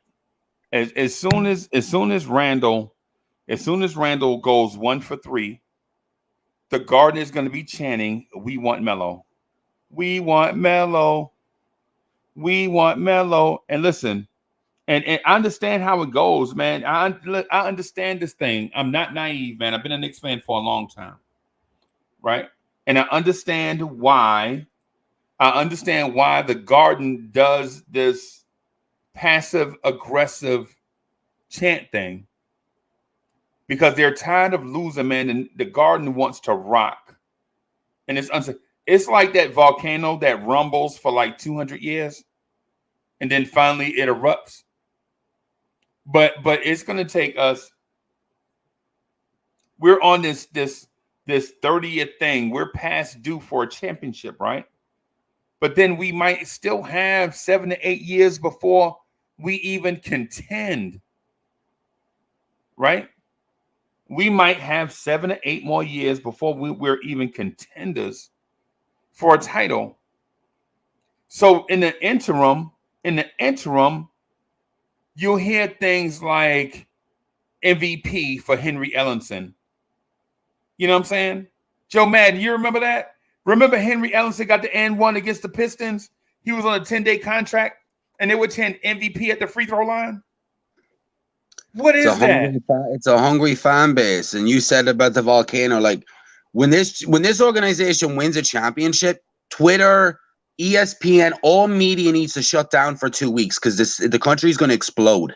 As soon as Randall goes 1 for 3, the Garden is going to be chanting, "We want Melo. We want Melo. We want Melo." And listen, and I understand how it goes, man. I understand this thing. I'm not naive, man. I've been a Knicks fan for a long time, right? And I understand why. The Garden does this passive aggressive chant thing, because they're tired of losing, man, and the Garden wants to rock. And it's like that volcano that rumbles for like 200 years and then finally it erupts. But it's going to take us. We're on this 30th thing. We're past due for a championship, right? But then we might still have 7 to 8 years before we even contend, right? We might have 7 to 8 more years before we're even contenders for a title. So in the interim, you'll hear things like MVP for Henry Ellenson. You know what I'm saying? Joe Madden, you remember that? Remember Henry Ellenson got the N1 against the Pistons? He was on a 10-day contract, and they would chant MVP at the free throw line. What is that? It's a hungry fan base. And you said about the volcano, like when this organization wins a championship, Twitter, ESPN, all media needs to shut down for 2 weeks, because the country is going to explode.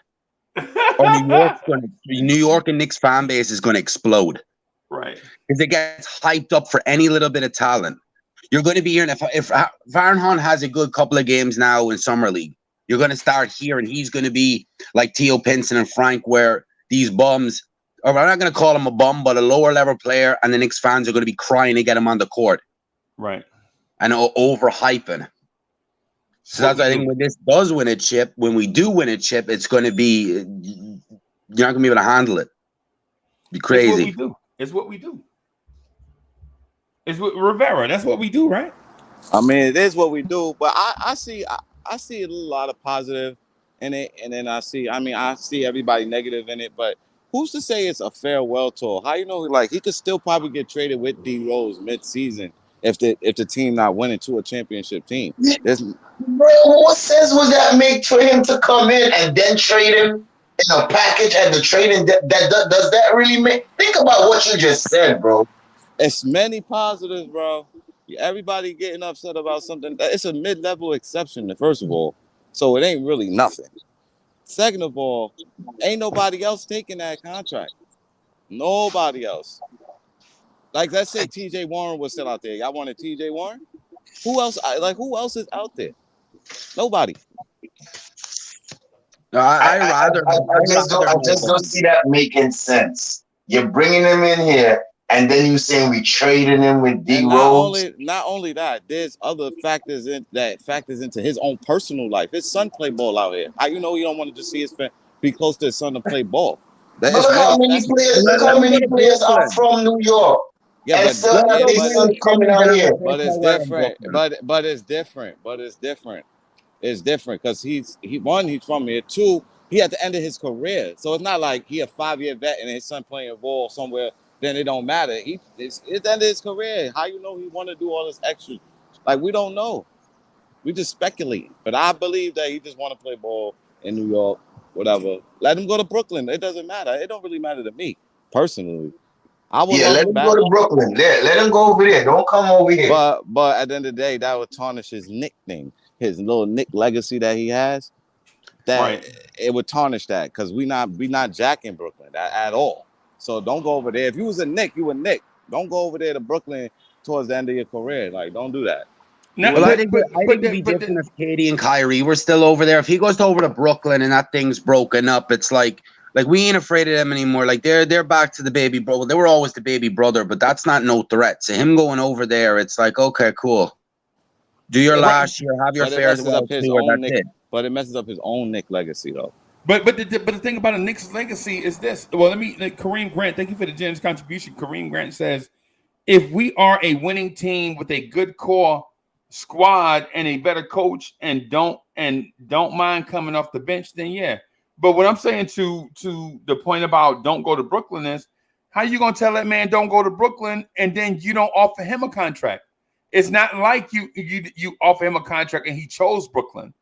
Or New York and Knicks fan base is going to explode. Right. Because it gets hyped up for any little bit of talent. You're going to be hearing, if Varnhan has a good couple of games now in Summer League, you're going to start hearing he's going to be like Theo Pinson and Frank, where these bums, or I'm not going to call him a bum, but a lower level player, and the Knicks fans are going to be crying to get him on the court. Right. And overhyping. So that's why I think when we do win a chip, it's going to be, you're not going to be able to handle it. Be crazy. It's what we do. It's what Rivera. That's what we do, right? I mean, it is what we do, but I see a lot of positive in it, and then I see everybody negative in it. But who's to say it's a farewell tour? How you know, like, he could still probably get traded with D Rose mid-season if the team not winning to a championship team. Bro, what sense would that make for him to come in and then trade him in a package and the trading? Does that really make? Think about what you just said, bro. It's many positives, bro. Everybody getting upset about something. It's a mid-level exception, first of all. So it ain't really nothing. Second of all, ain't nobody else taking that contract. Nobody else. Like, let's say TJ Warren was still out there. Y'all wanted TJ Warren? Who else? Who else is out there? Nobody. No, I just don't see that making sense. You're bringing him in here, and then you saying we traded him with D Rose. Not only that, there's other factors into his own personal life. His son play ball out here. How you know you don't want to just see his be close to his son to play ball? Look how many players are from New York. Yeah, and still have their son coming out here. But it's different. But it's different. It's different because he's from here. 2, he at the end of his career. So it's not like he a 5-year vet and his son playing ball somewhere, then it don't matter. It's the end of his career. How you know he want to do all this extra? Like, we don't know. We just speculate. But I believe that he just want to play ball in New York, whatever. Let him go to Brooklyn. It doesn't matter. It don't really matter to me, personally. Let him go to Brooklyn. Let him go over there. Don't come over here. But at the end of the day, that would tarnish his Knick thing, his little Knick legacy that he has. It would tarnish that, because we not jacking Brooklyn at all. So don't go over there. If you was a Knick, you a Knick. Don't go over there to Brooklyn towards the end of your career. Like, don't do that. I think it'd be different if KD and Kyrie were still over there. If he goes over to Brooklyn and that thing's broken up, it's like we ain't afraid of them anymore. Like, they're back to the baby brother. They were always the baby brother, but that's not no threat. So him going over there, it's like, okay, cool. Do your last year, have your fair. That's it. but it messes up his own Knicks legacy though. But the thing about a Knicks legacy is this. Well, Kareem Grant, thank you for the generous contribution. Kareem Grant says, if we are a winning team with a good core squad and a better coach and don't mind coming off the bench, then yeah. But what I'm saying to the point about don't go to Brooklyn is, how you gonna tell that man don't go to Brooklyn and then you don't offer him a contract? It's not like you offer him a contract and he chose Brooklyn,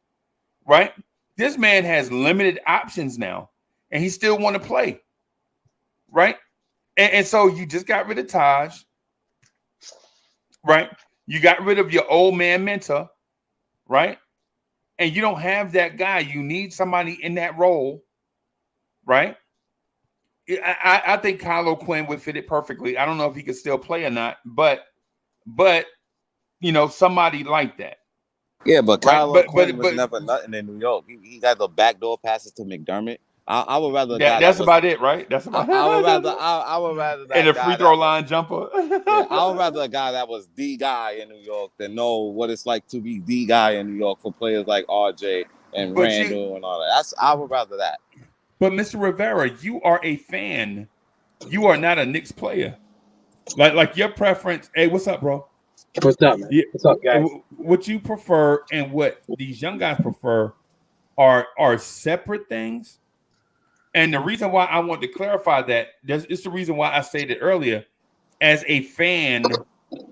right? This man has limited options now, and he still want to play, right? And so you just got rid of Taj, right? You got rid of your old man mentor, right? And you don't have that guy. You need somebody in that role, right? I think Kyle O'Quinn would fit it perfectly. I don't know if he could still play or not, but you know, somebody like that. Yeah, but Kyle Right, O'Quinn was but never nothing in New York. He got the backdoor passes to McDermott. I would rather that's about it, right? That's about I would rather that and a guy free throw line jumper. Yeah, I would rather a guy that was the guy in New York than know what it's like to be the guy in New York for players like RJ and But Randall and all that. I would rather that. But Mr. Rivera, you are a fan. You are not a Knicks player. Like your preference. Hey, what's up, bro? What's up, man? What's up, guys? What you prefer and what these young guys prefer are separate things. And the reason why I want to clarify that, it's the reason why I stated earlier, as a fan,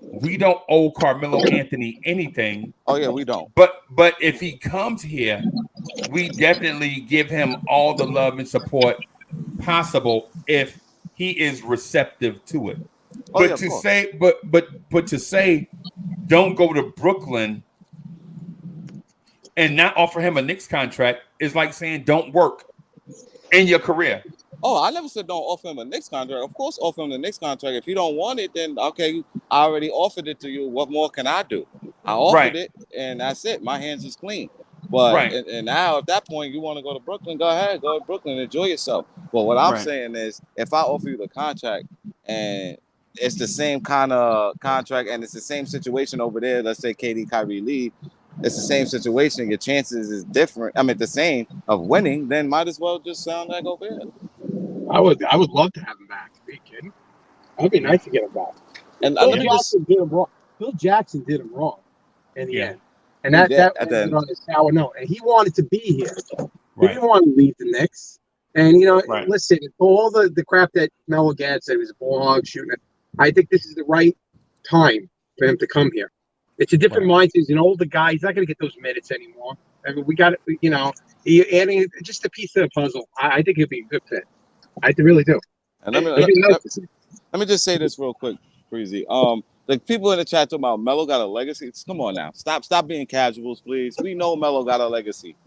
we don't owe Carmelo Anthony anything. Oh yeah, we don't. But if he comes here, we definitely give him all the love and support possible if he is receptive to it. Oh, But to say don't go to Brooklyn and not offer him a Knicks contract is like saying don't work in your career. Oh, I never said don't offer him a Knicks contract. Of course, offer him the Knicks contract. If you don't want it, then okay, I already offered it to you. What more can I do? I offered it, and that's it. My hands is clean. But and now at that point, you want to go to Brooklyn, go ahead, go to Brooklyn, enjoy yourself. But what I'm saying is, if I offer you the contract and it's the same kind of contract and it's the same situation over there, let's say KD, Kyrie leave, it's the same situation. Your chances is different. I mean, the same of winning. Then might as well just sound like over there. I would love to have him back. Are you kidding? It'd be nice to get him back. And Phil Jackson did him wrong. Phil Jackson did him wrong in the end, and that ended on a sour note. And he wanted to be here. He didn't want to leave the Knicks. And you know, listen, all the crap that Melo Gad said, he was a ball hog shooting. I think this is the right time for him to come here. It's a different mindset. He's an older guy. He's not going to get those minutes anymore. I mean, we got it. You know, adding just a piece of the puzzle. I think it'd be a good fit. I really do. And let me just say this real quick, Breezy. The people in the chat talking about Melo got a legacy. Come on now, stop being casuals, please. We know Melo got a legacy.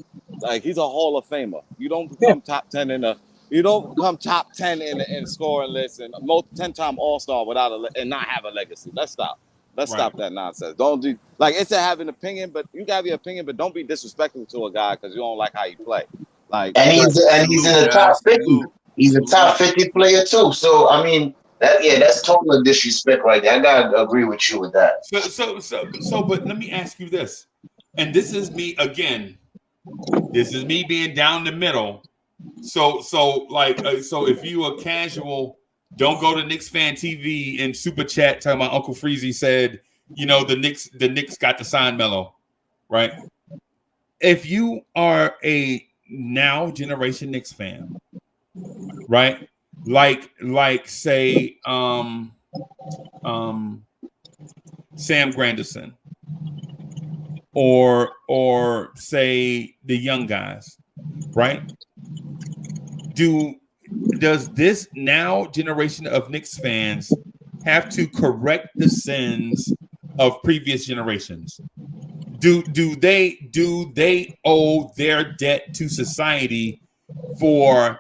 Like he's a Hall of Famer. You don't become top 10 in the. You don't become top 10 in scoring list and 10-time All-Star and not have a legacy. Let's stop. Let's stop that nonsense. Don't do like it's to have an opinion, but you gotta be opinion, but don't be disrespectful to a guy because you don't like how you play. Like and he's in the top 50. He's a top 50 player too. So I mean that's total disrespect right there. I gotta agree with you with that. So but let me ask you this, and this is me again. This is me being down the middle. So if you are casual, don't go to Knicks Fan TV and super chat talking about Uncle Freezy said, you know, the Knicks got to sign Melo, right? If you are a now generation Knicks fan, right? Like say Sam Granderson or say the young guys, right? Does this now generation of Knicks fans have to correct the sins of previous generations? Do they owe their debt to society for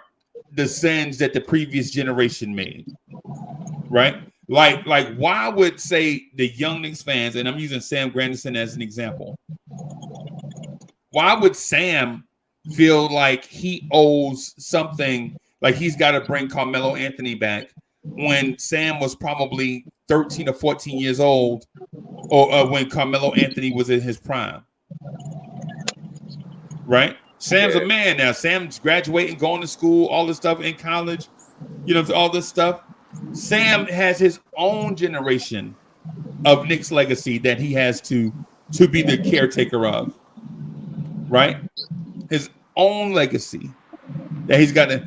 the sins that the previous generation made? Right? Like why would say the young Knicks fans, and I'm using Sam Granderson as an example, why would Sam feel like he owes something, like he's got to bring Carmelo Anthony back when Sam was probably 13 or 14 years old, or when Carmelo Anthony was in his prime? right? Sam's a man now. Sam's graduating, going to school, all this stuff in college, all this stuff. Sam has his own generation of Knicks legacy that he has to be the caretaker of, right? His own legacy that he's got to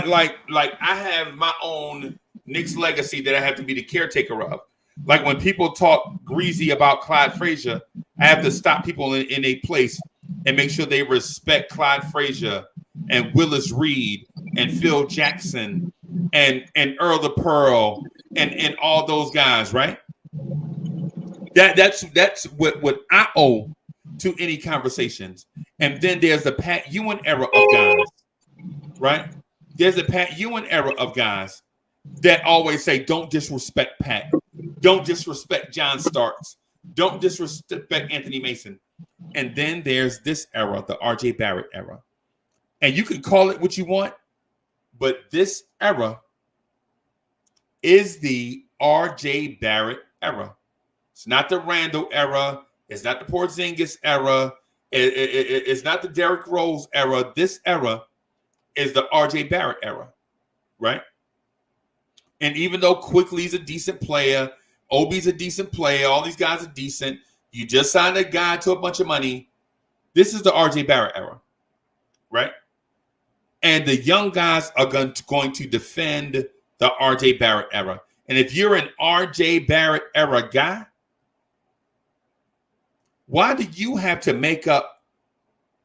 like I have my own Knicks legacy that I have to be the caretaker of. Like when people talk greasy about Clyde Frazier, I have to stop people in a place and make sure they respect Clyde Frazier and Willis Reed and Phil Jackson and Earl the Pearl and all those guys, right? That's what I owe to any conversations. And then there's the Pat Ewing era of guys, right? There's a Pat Ewing era of guys that always say, don't disrespect Pat. Don't disrespect John Starks. Don't disrespect Anthony Mason. And then there's this era, the R.J. Barrett era. And you can call it what you want, but this era is the R.J. Barrett era. It's not the Randall era. It's not the Porzingis era. It's not the Derrick Rose era. This era is the R.J. Barrett era, right? And even though Quickly's a decent player, Obi's a decent player, all these guys are decent, you just signed a guy to a bunch of money. This is the R.J. Barrett era, right? And the young guys are going to defend the R.J. Barrett era. And if you're an R.J. Barrett era guy, why do you have to make up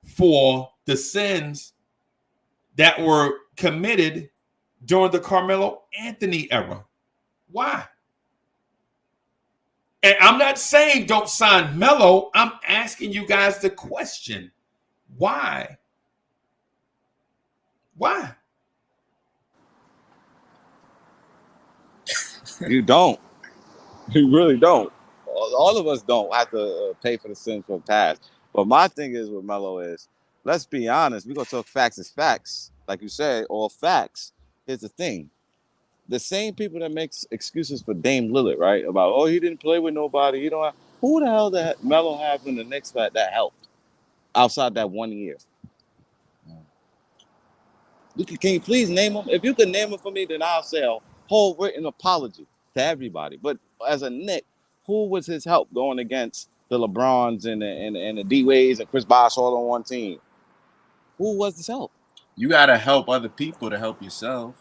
for the sins that were committed during the Carmelo Anthony era? Why? And I'm not saying don't sign Melo. I'm asking you guys the question. Why? Why? You don't. You really don't. All of us don't have to pay for the sins from the past. But my thing is with Melo is, let's be honest. We're going to talk facts as facts. Like you said, all facts. Here's the thing. The same people that makes excuses for Dame Lillard, right? About, he didn't play with nobody. You don't have, who the hell did Melo have in the Knicks that helped outside that 1 year? Can you please name them? If you can name them for me, then I'll say a whole written apology to everybody. But as a Knick, who was his help going against the LeBrons and the D-Ways and Chris Bosh all on one team? Who was his help? You got to help other people to help yourself.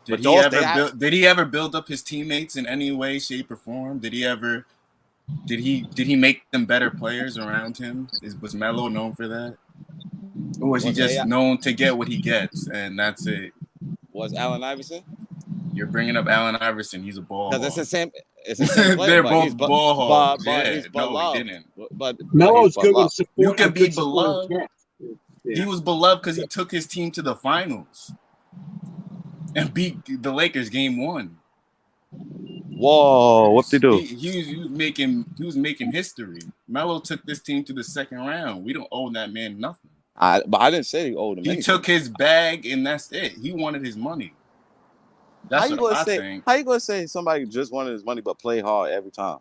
Did he ever build up his teammates in any way, shape, or form? Did he make them better players around him? Was Melo known for that? Or was he just known to get what he gets, and that's it? Was Allen Iverson? You're bringing up Allen Iverson. He's a ball hog. Because it's the same player. They're both ball hogs. He's beloved. No, he didn't. But Melo's good with support. You can be beloved. Yeah. He was beloved because he took his team to the finals and beat the Lakers game 1. Whoa, what'd they do? He was making history. Melo took this team to the second round. We don't owe that man nothing. But I didn't say he owed him anything. He took his bag and that's it. He wanted his money. That's what I think. How you gonna say somebody just wanted his money but play hard every time?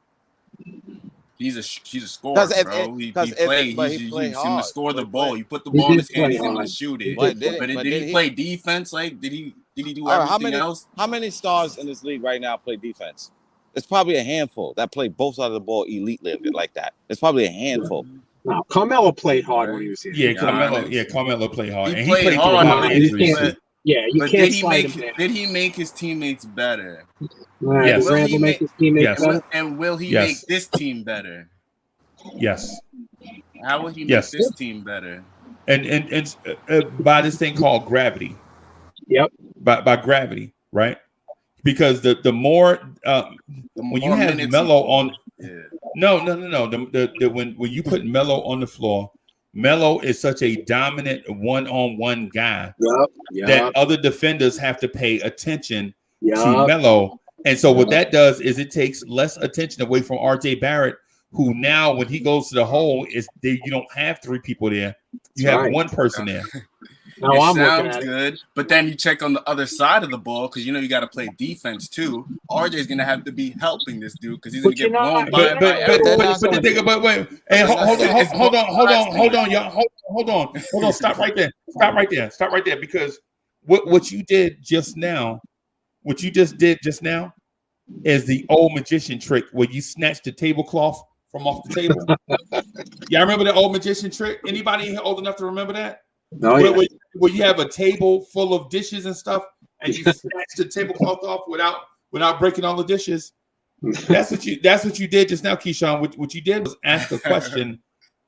He's a scorer, bro. He played. He's gonna score the ball. You put the ball in his hand, he's gonna shoot it. But did he play defense? Like, did he do everything else? How many stars in this league right now play defense? It's probably a handful that play both sides of the ball elite like that. It's probably a handful. No, Carmelo played hard when he was here. Yeah, Carmelo played hard. He played hard. You can't slide him down. Did he make his teammates better? Yes. Will he make his teammates better? And will he make this team better? Yes. How will he make this team better? And by this thing called gravity. Yep. By gravity, right? Because the more when you have Melo on, no. When you put Melo on the floor, Melo is such a dominant one-on-one guy that other defenders have to pay attention to Melo. And so what that does is it takes less attention away from R.J. Barrett, who now when he goes to the hole, you don't have 3 people there. You have one person there. Now I'm looking sounds at good, but then you check on the other side of the ball because you got to play defense too. RJ's gonna have to be helping this dude because he's gonna get blown by. But the thing about wait, hey, hold on, y'all, hold on, stop right there, because what you did just now, what you just did just now, is the old magician trick where you snatched the tablecloth from off the table. Yeah, I remember the old magician trick. Anybody here old enough to remember that? No, where you have a table full of dishes and stuff, and you snatch the tablecloth off without breaking all the dishes. That's what you did just now, Keyshawn. What you did was ask a question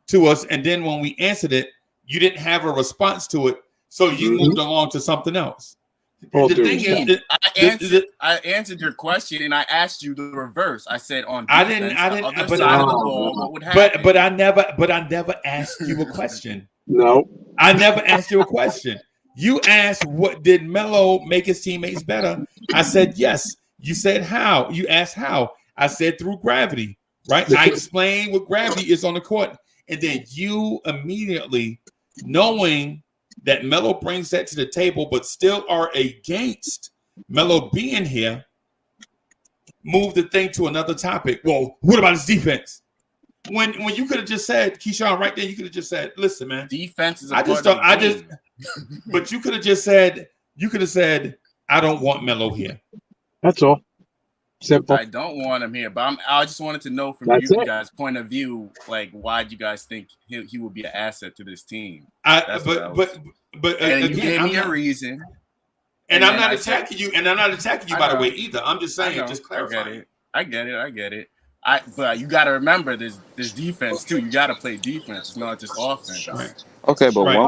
to us, and then when we answered it, you didn't have a response to it, so you moved along to something else. The thing is, I answered your question, and I asked you the reverse. I said on defense, I didn't. Other side of the ball, what would happen? But I never asked you a question. No, I never asked you a question. You asked, "What did Melo make his teammates better?" I said yes. You said how. You asked how. I said through gravity. Right. I explained what gravity is on the court, and then you immediately, knowing that Melo brings that to the table, but still are against Melo being here, move the thing to another topic. Well, what about his defense? When you could have just said, Keyshawn, right there, you could have just said, "Listen, man, defense is." But you could have just said, "I don't want Melo here." That's all. Simple. I don't want him here, but I just wanted to know from you guys' point of view, like, why do you guys think he will be an asset to this team? But again, you gave me a reason, and I'm not attacking you. And I'm not attacking you, by the way, either. I'm just saying, just clarifying. I get it. But you got to remember, there's defense too. You got to play defense. It's not just offense. Right. Okay, but when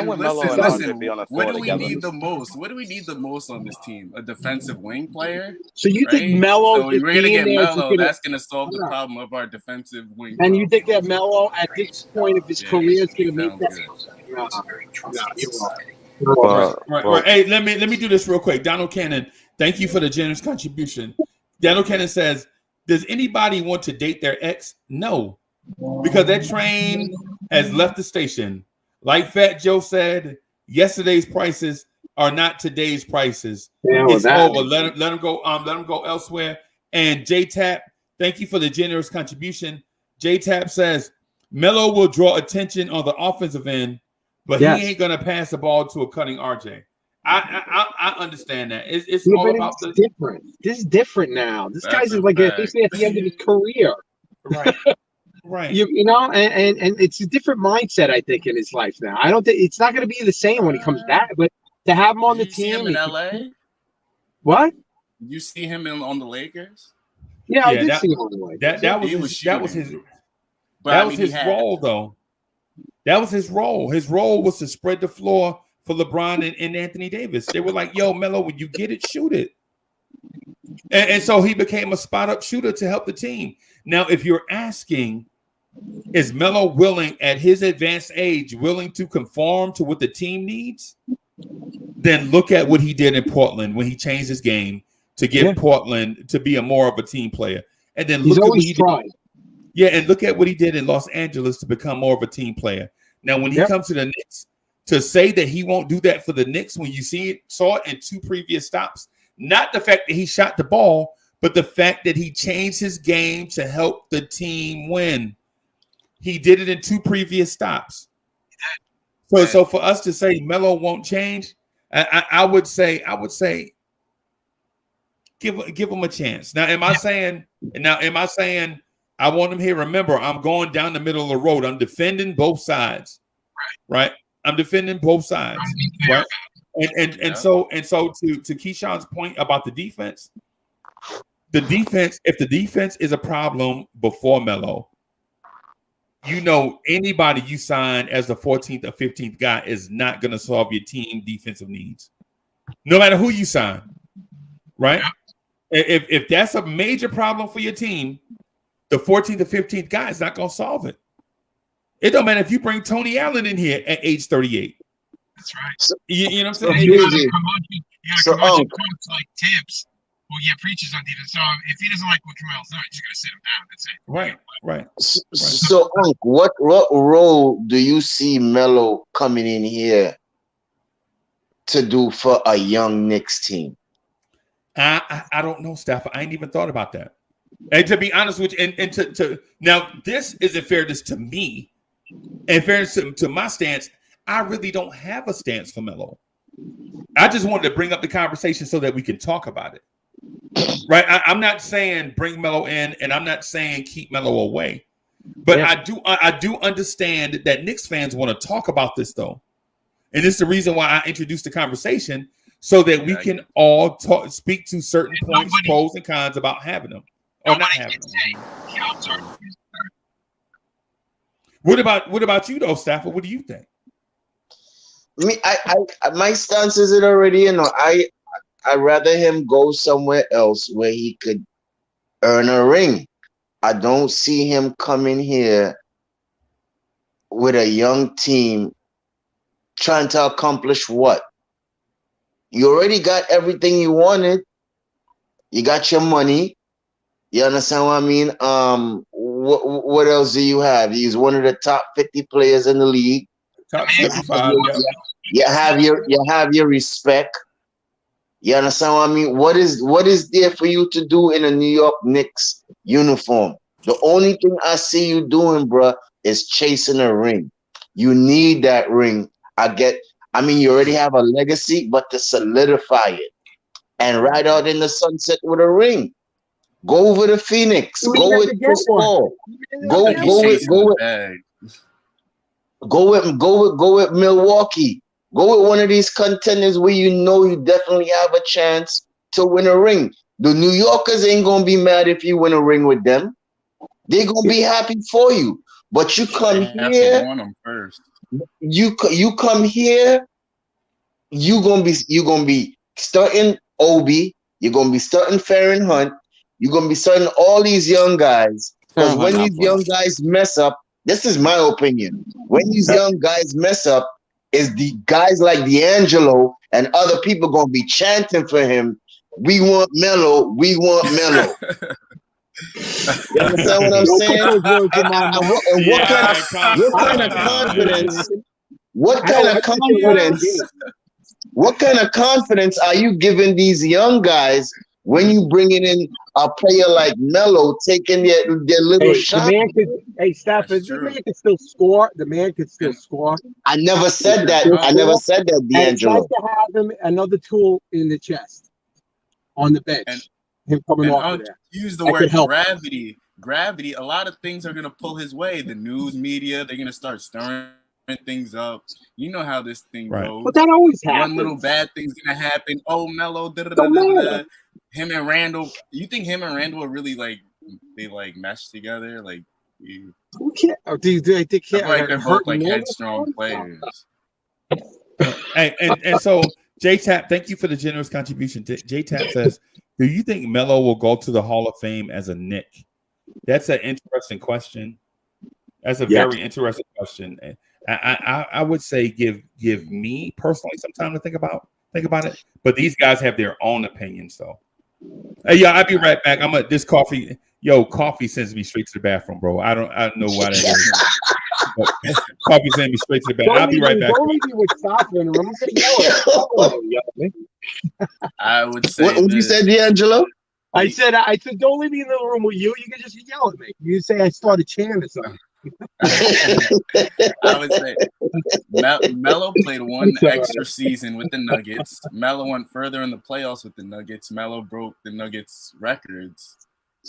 would Melo and listen, be on the floor what do we together? need the most? What do we need the most on this team? A defensive wing player? So you think Melo? So we're gonna get Melo. That's gonna solve the problem of our defensive wing. And you think that Melo, at this point of his career, is gonna make that? Right. Hey, let me do this real quick. Donald Cannon, thank you for the generous contribution. Donald Cannon says, "Does anybody want to date their ex? No, because that train has left the station. Like Fat Joe said, yesterday's prices are not today's prices. It's over. Let them go. Let them go elsewhere." And J Tap, thank you for the generous contribution. J Tap says Melo will draw attention on the offensive end, but he ain't gonna pass the ball to a cutting RJ. I understand that. It's all about the different. This is different now. This guy's like basically at the end of his career. Right. Right. You know, and it's a different mindset, I think, in his life now. I don't think it's not going to be the same when he comes back, but to have him on the team. See him in LA? What? You see him on the Lakers? Yeah, I did see him on the Lakers. That was his role, though. That was his role. His role was to spread the floor for LeBron and Anthony Davis. They were like, "Yo, Melo, when you get it, shoot it." And so he became a spot-up shooter to help the team. Now, if you're asking, is Melo willing, at his advanced age, willing to conform to what the team needs? Then look at what he did in Portland when he changed his game to get Portland to be more of a team player. And then look at what he did. Yeah, and look at what he did in Los Angeles to become more of a team player. Now, when he comes to the Knicks, to say that he won't do that for the Knicks when you saw it in 2 previous stops, not the fact that he shot the ball, but the fact that he changed his game to help the team win. He did it in 2 previous stops. So for us to say Melo won't change, I would say give him a chance. Now, am I saying I want him here? Remember, I'm going down the middle of the road. I'm defending both sides. Right? I'm defending both sides. Right? And so to Keyshawn's point about the defense, if the defense is a problem before Melo, you know, anybody you sign as the 14th or 15th guy is not going to solve your team defensive needs, no matter who you sign, right? If that's a major problem for your team, the 14th or 15th guy is not going to solve it. It don't matter if you bring Tony Allen in here at age 38. That's right. You know what I'm saying? You got a curmudgeon like Tibbs Well, yeah, Preacher's on defense. So if he doesn't like what Carmelo's doing, he's gonna sit him down. That's it. Right. So, Unc, what role do you see Melo coming in here to do for a young Knicks team? I don't know, Stafford. I ain't even thought about that. And to be honest with you, and to now, this is in fairness to me, in fairness to my stance, I really don't have a stance for Melo. I just wanted to bring up the conversation so that we can talk about it. Right? I'm not saying bring Melo in, and I'm not saying keep Melo away. But yeah. I do understand that Knicks fans want to talk about this, though. And it's the reason why I introduced the conversation so that we can all speak to certain points, pros and cons about having them or not having them. What about you, though, Stafford? What do you think? My stance is it already. You know, I'd rather him go somewhere else where he could earn a ring. I don't see him coming here with a young team trying to accomplish what? You already got everything you wanted. You got your money. You understand what I mean? What else do you have? He's one of the top 50 players in the league. Top 75. You have your respect. You understand what I mean? What is there for you to do in a New York Knicks uniform? The only thing I see you doing, bruh, is chasing a ring. You need that ring. I mean, you already have a legacy, but to solidify it and ride out in the sunset with a ring. Go over to Phoenix. Go with Chris Paul. Go with Milwaukee. Go with one of these contenders where you know you definitely have a chance to win a ring. The New Yorkers ain't gonna be mad if you win a ring with them. They're gonna be happy for you. But you come here. To want them first. You come here. You gonna be starting Obi. You're gonna be starting Farron Hunt. You're gonna be starting all these young guys. Because when these young guys mess up, this is my opinion. When these young guys mess up, is the guys like D'Angelo and other people gonna be chanting for him. We want Melo. We want Melo. You understand what I'm saying? What kind of confidence are you giving these young guys when you bringing in a player like Melo taking their little shot? Stafford, the man can still score. The man can still score. I never said that. D'Angelo. It's nice to have him another tool in the chest on the bench. Him coming off of there. Use the word gravity. Gravity. A lot of things are gonna pull his way. The news media, they're gonna start stirring things up. You know how this thing goes. But that always happens. One little bad thing's gonna happen. Oh, Melo. Him and Randall. You think him and Randall are really they mesh together? Like, who cares? Oh, do they care? Like they're both headstrong players. Hey, and so J-Tap, thank you for the generous contribution. J-Tap says, do you think Melo will go to the Hall of Fame as a Knick? That's an interesting question. That's a very interesting question. I would say give me personally some time to think about it. But these guys have their own opinions, though. Hey, I'll be right back. This coffee. Coffee sends me straight to the bathroom, bro. I don't know why that is. Coffee sends me straight to the bathroom. I'll be right back. I would say. What you said, D'Angelo? I said, don't leave me in the room with you. You can just yell at me. You say I started chanting or something. I would say Melo played one extra season with the Nuggets. Melo went further in the playoffs with the Nuggets. Melo broke the Nuggets records.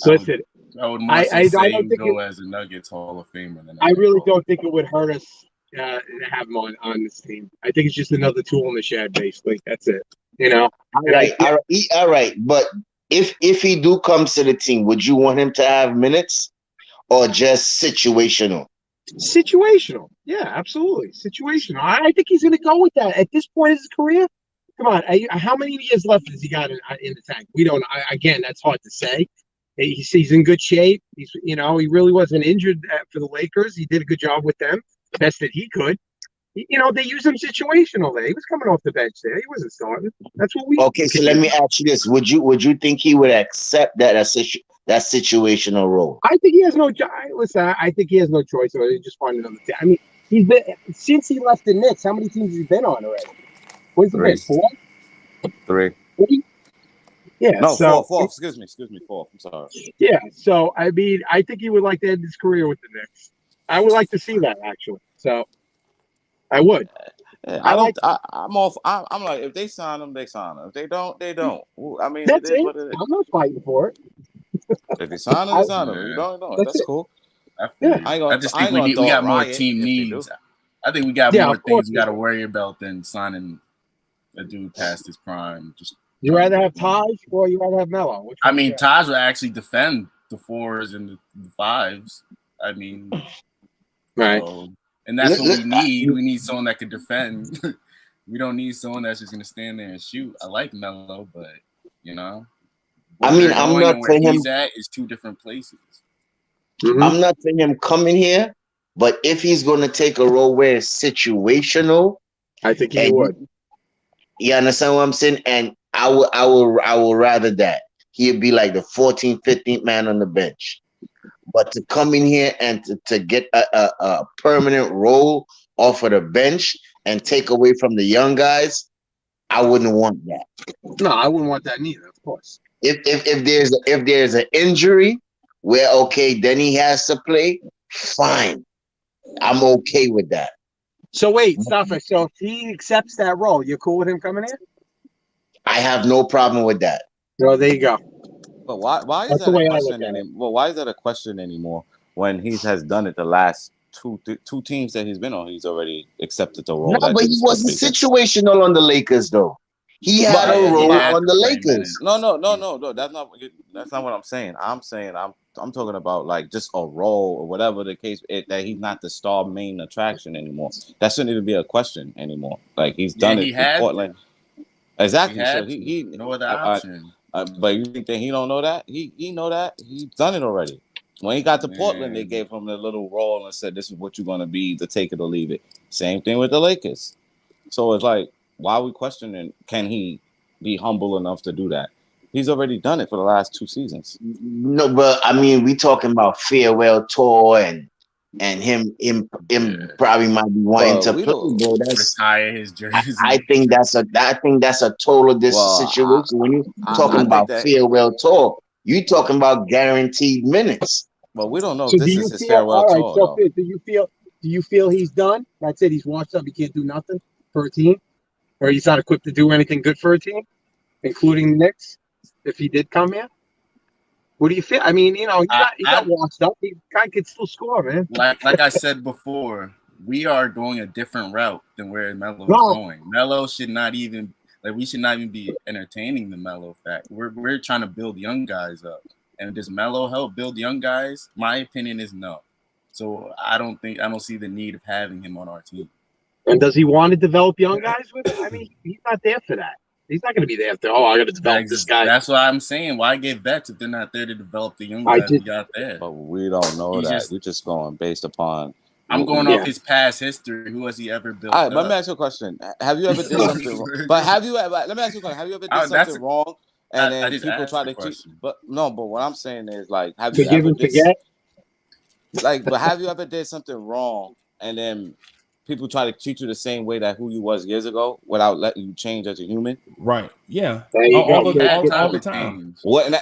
Listen, I would more say go as a Nuggets Hall of Famer. I really don't think it would hurt us to have him on this team. I think it's just another tool in the shed, basically. That's it. All right. But if he do comes to the team, would you want him to have minutes? Or just situational? Situational. Yeah, absolutely. Situational. I think he's going to go with that. At this point in his career, come on. How many years left has he got in the tank? We don't. Again, that's hard to say. He's in good shape. He really wasn't injured for the Lakers. He did a good job with them, best that he could. They use him situational there. He was coming off the bench there. He wasn't starting. That's what we. Okay, so let me ask you this: Would you think he would accept that situational role? I think he has no. Listen, I think he has no choice. Or he just find another team. I mean, he's been since he left the Knicks. How many teams has he been on already? What's the been? 4? 3. 3? Yeah. No, so, 4. Excuse me. 4. I'm sorry. Yeah. So I mean, I think he would like to end his career with the Knicks. I would like to see that actually. So I would. Yeah, I'm like, if they sign him, they sign him. If they don't, they don't. I mean, That's it is it. what it is. I'm not fighting for it. If they sign him, they sign him. You don't. That's cool. I just think we got more team needs. I think we got more things we got to worry about than signing a dude past his prime. Just you rather have Taj or you rather have Melo? I mean, Taj will actually defend the 4s and the 5s. I mean, right. So, and that's what we need. We need someone that can defend. We don't need someone that's just gonna stand there and shoot. I like Melo, but I mean, I'm not where saying he's at is 2 different places. Mm-hmm. I'm not saying him coming here, but if he's going to take a role where it's situational, I think he would. You understand what I'm saying? And I will rather that he'd be like the 14th, 15th man on the bench. But to come in here and to get a permanent role off of the bench and take away from the young guys, I wouldn't want that. No, I wouldn't want that neither. Of course. If there's an injury where then he has to play, fine. I'm okay with that. So wait, Stuffer. So if he accepts that role, you're cool with him coming in? I have no problem with that. Well, there you go. But why is that a question anymore? Well, why is that a question anymore when he has done it the last two teams that he's been on? He's already accepted the role. No, but he wasn't situational on the Lakers, though. He had a role on the Lakers. No. That's not what I'm saying. I'm talking about like just a role or whatever the case. That he's not the star main attraction anymore. That shouldn't even be a question anymore. Like he's done it in Portland. Exactly. So he no other option. But you think that he don't know that? He know that. He's done it already. When he got to Portland, they gave him the little role and said, "This is what you're going to be, to take it or leave it." Same thing with the Lakers. So it's like, why are we questioning? Can he be humble enough to do that? He's already done it for the last 2 seasons. No, but I mean, we talking about farewell tour and him probably might be wanting to play. Bro, that's retire his jersey. I think that's a total situation. When you talking about farewell tour, you talking about guaranteed minutes. Well, we don't know if this is his farewell tour. So do you feel he's done? That's it. He's washed up. He can't do nothing for a team, or he's not equipped to do anything good for a team, including the Knicks. If he did come here. What do you feel? I mean, he got washed up. The guy could still score, man. Like I said before, we are going a different route than where Melo is going. Melo should not even we should not even be entertaining the Melo fact. We're trying to build young guys up. And does Melo help build young guys? My opinion is no. So I don't see the need of having him on our team. And does he want to develop young guys with him? I mean, he's not there for that. He's not going to be there after, I got to develop this guy. That's what I'm saying. Why get vets if they're not there to develop the young guys we got there? But we don't know that. We're just going based upon. I'm going off his past history. Who has he ever built? All right, let me ask you a question. Have you ever did something wrong? But let me ask you a question. Have you ever did something wrong and then people try to teach? But what I'm saying is like, have you ever forget? But have you ever did something wrong and then people try to treat you the same way that who you was years ago without letting you change as a human? Right. Yeah. All the time.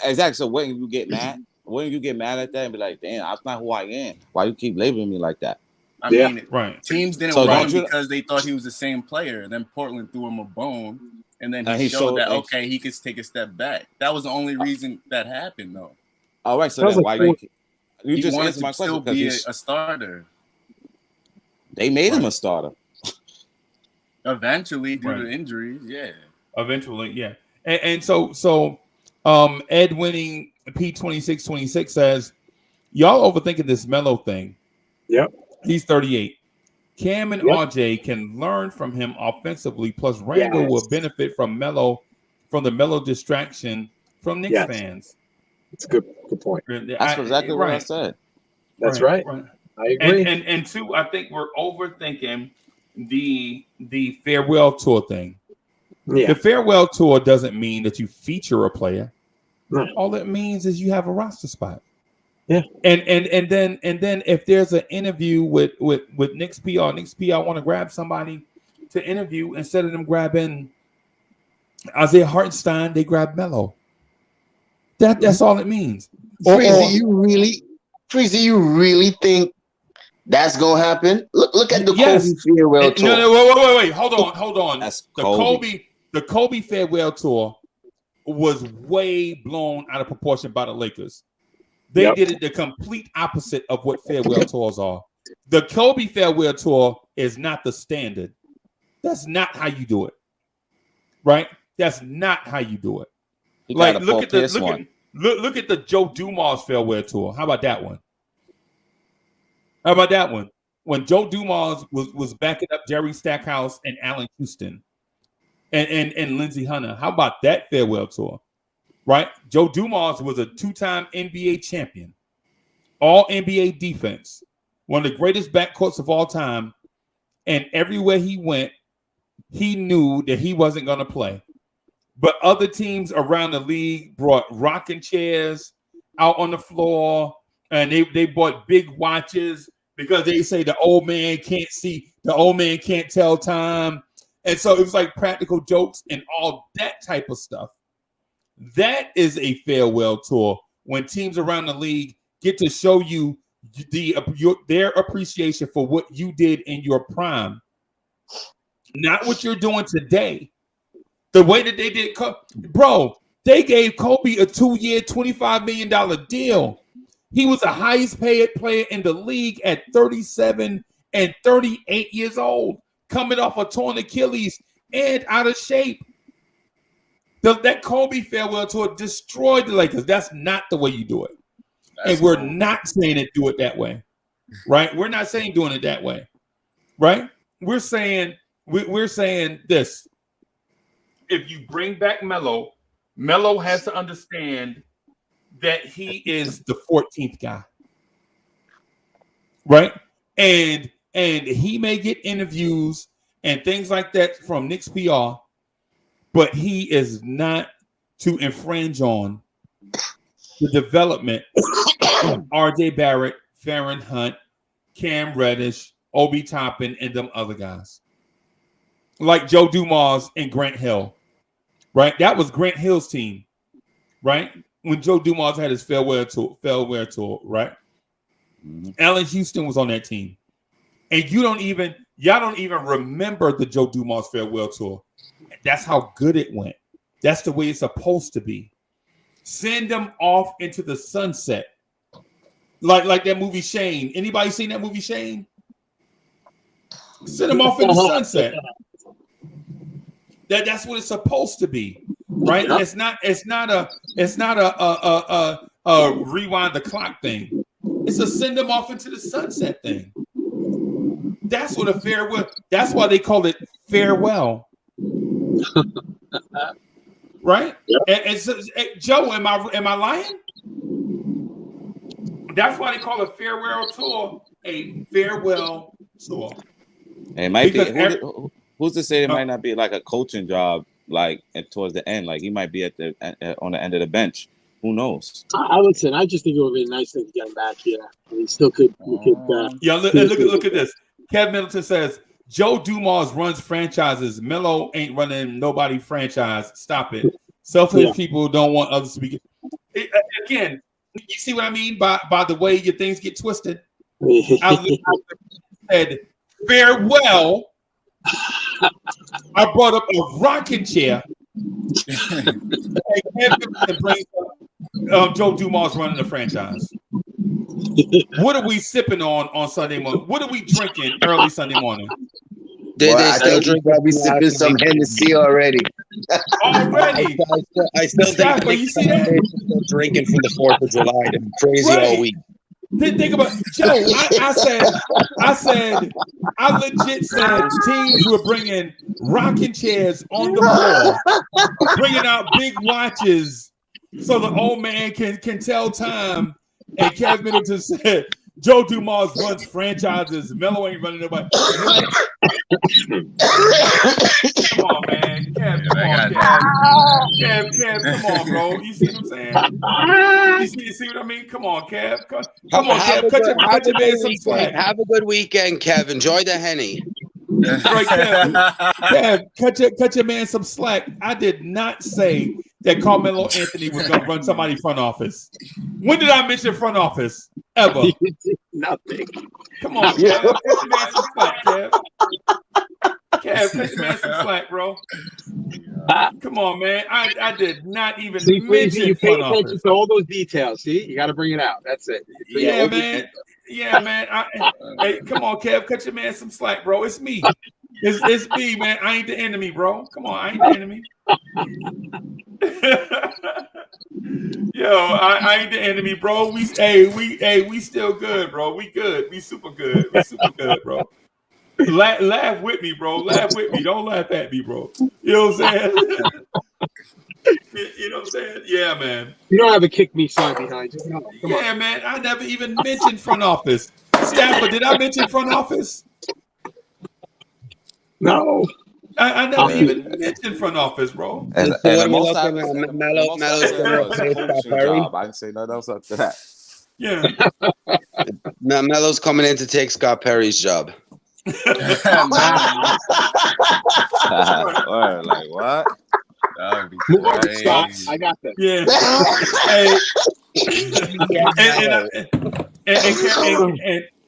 Exactly. So when you get mad, at that and be like, damn, that's not who I am. Why you keep labeling me like that? I mean, teams didn't run because they thought he was the same player. Then Portland threw him a bone, and then he showed that, he could take a step back. That was the only reason that happened, though. All right, so then why you just wanted answered my to question? Still be a starter. They made him a starter. Eventually, due to injuries, Eventually, yeah. And so Ed Winning P2626 says, y'all overthinking this Melo thing. Yep. He's 38. Cam and RJ can learn from him offensively, plus Randall will benefit from the Melo distraction from Knicks fans. It's a good point. That's exactly what I said. That's right. I agree. And two, I think we're overthinking the farewell tour thing. Yeah. The farewell tour doesn't mean that you feature a player. Right. All it means is you have a roster spot. Yeah. And then if there's an interview with Knicks PR want to grab somebody to interview, instead of them grabbing Isaiah Hartenstein, they grab Melo. That's all it means. Freezy, you really think that's gonna happen? Look at the Kobe farewell tour. No, wait. Hold on. That's The Kobe farewell tour was way blown out of proportion by the Lakers. They did it the complete opposite of what farewell tours are. The Kobe farewell tour is not the standard. That's not how you do it. Right? That's not how you do it. Like look at the Joe Dumars farewell tour. How about that one? When Joe Dumars was backing up Jerry Stackhouse and Allen Houston and Lindsey Hunter. How about that farewell tour? Right? Joe Dumars was a 2-time NBA champion, all NBA defense, one of the greatest backcourts of all time. And everywhere he went, he knew that he wasn't going to play. But other teams around the league brought rocking chairs out on the floor, and they bought big watches because they say the old man can't see, the old man can't tell time. And so it was like practical jokes and all that type of stuff. That is a farewell tour when teams around the league get to show you their appreciation for what you did in your prime, not what you're doing today. The way that they did, bro, they gave Kobe a 2-year, $25 million deal. He was the highest paid player in the league at 37 and 38 years old, coming off a torn Achilles and out of shape. That Kobe farewell tour destroyed the Lakers. That's not the way you do it. And we're not saying it do it that way, right? We're not saying doing it that way, right? We're saying this. If you bring back Melo, Melo has to understand that he is the 14th guy, right? And he may get interviews and things like that from Knicks PR, but he is not to infringe on the development of R.J. Barrett, Farron Hunt, Cam Reddish, Obi Toppin, and them other guys. Like Joe Dumars and Grant Hill, right? That was Grant Hill's team, right? When Joe Dumars had his farewell tour, right? Mm-hmm. Allen Houston was on that team. And y'all don't even remember the Joe Dumars farewell tour. That's how good it went. That's the way it's supposed to be. Send them off into the sunset. Like that movie Shane. Anybody seen that movie Shane? Send them off in the sunset. That's what it's supposed to be, right? Yep. It's not a rewind the clock thing. It's a send them off into the sunset thing. That's what a farewell. That's why they call it farewell. Right? Yep. Joe, am I lying? That's why they call a farewell tour a farewell tour. It might be. Who's to say it might not be like a coaching job, like towards the end? Like he might be on the end of the bench. Who knows? I just think it would be a nice thing to get him back here. He still could. Look at this. Kev Middleton says Joe Dumars runs franchises. Melo ain't running nobody franchise. Stop it. Selfish people don't want others to be. Again, you see what I mean by the way your things get twisted. I said farewell. I brought up a rocking chair. And brings up Joe Dumars running the franchise. What are we sipping on Sunday morning? What are we drinking early Sunday morning? They still drink. I'll be sipping some Hennessy already. Already, I still exactly. You see that? Still drinking from the 4th of July. They're crazy all week. Think about Joe. I legit said teams were bringing rocking chairs on the floor, bringing out big watches so the old man can tell time. And Kev Middleton said Joe Dumars runs franchises. Melo ain't running nobody. What? Come on, man. Kev, come on, Kev, come on, bro. You see what I'm saying? You see what I mean? Come on, Kev. Come on, Kev. Cut your man some slack. Have a good weekend, Kev. Enjoy the Henny. Right, Kev, cut your man some slack. I did not say that Carmelo Anthony was going to run somebody's front office. When did I mention front office? Ever? Nothing. Come on, Kev. Cut your man some slack, Kev. Kev, cut your man some slack, bro. Come on, man. I did not even mention you pay front attention office. to all those details. See, you got to bring it out. That's it. Yeah, man. Yeah, man. Hey, come on, Kev. Cut your man some slack, bro. It's me. It's me, man. I ain't the enemy, bro. Come on, I ain't the enemy. Yo, I ain't the enemy, bro. We still good, bro. We good. We super good. We super good, bro. Laugh with me, bro. Laugh with me. Don't laugh at me, bro. You know what I'm saying? You know what I'm saying? Yeah, man. You don't have a kick me sign behind you. Come on. Man. I never even mentioned front office. Stafford, did I mention front office? No. I never even mentioned front office, bro. And what most are of we it, looking at? Melo's going to replace Scott Perry. I didn't say nothing else after that. Yeah. Melo's coming in to take Scott Perry's job. Like what? That would be crazy. I got that. Yeah.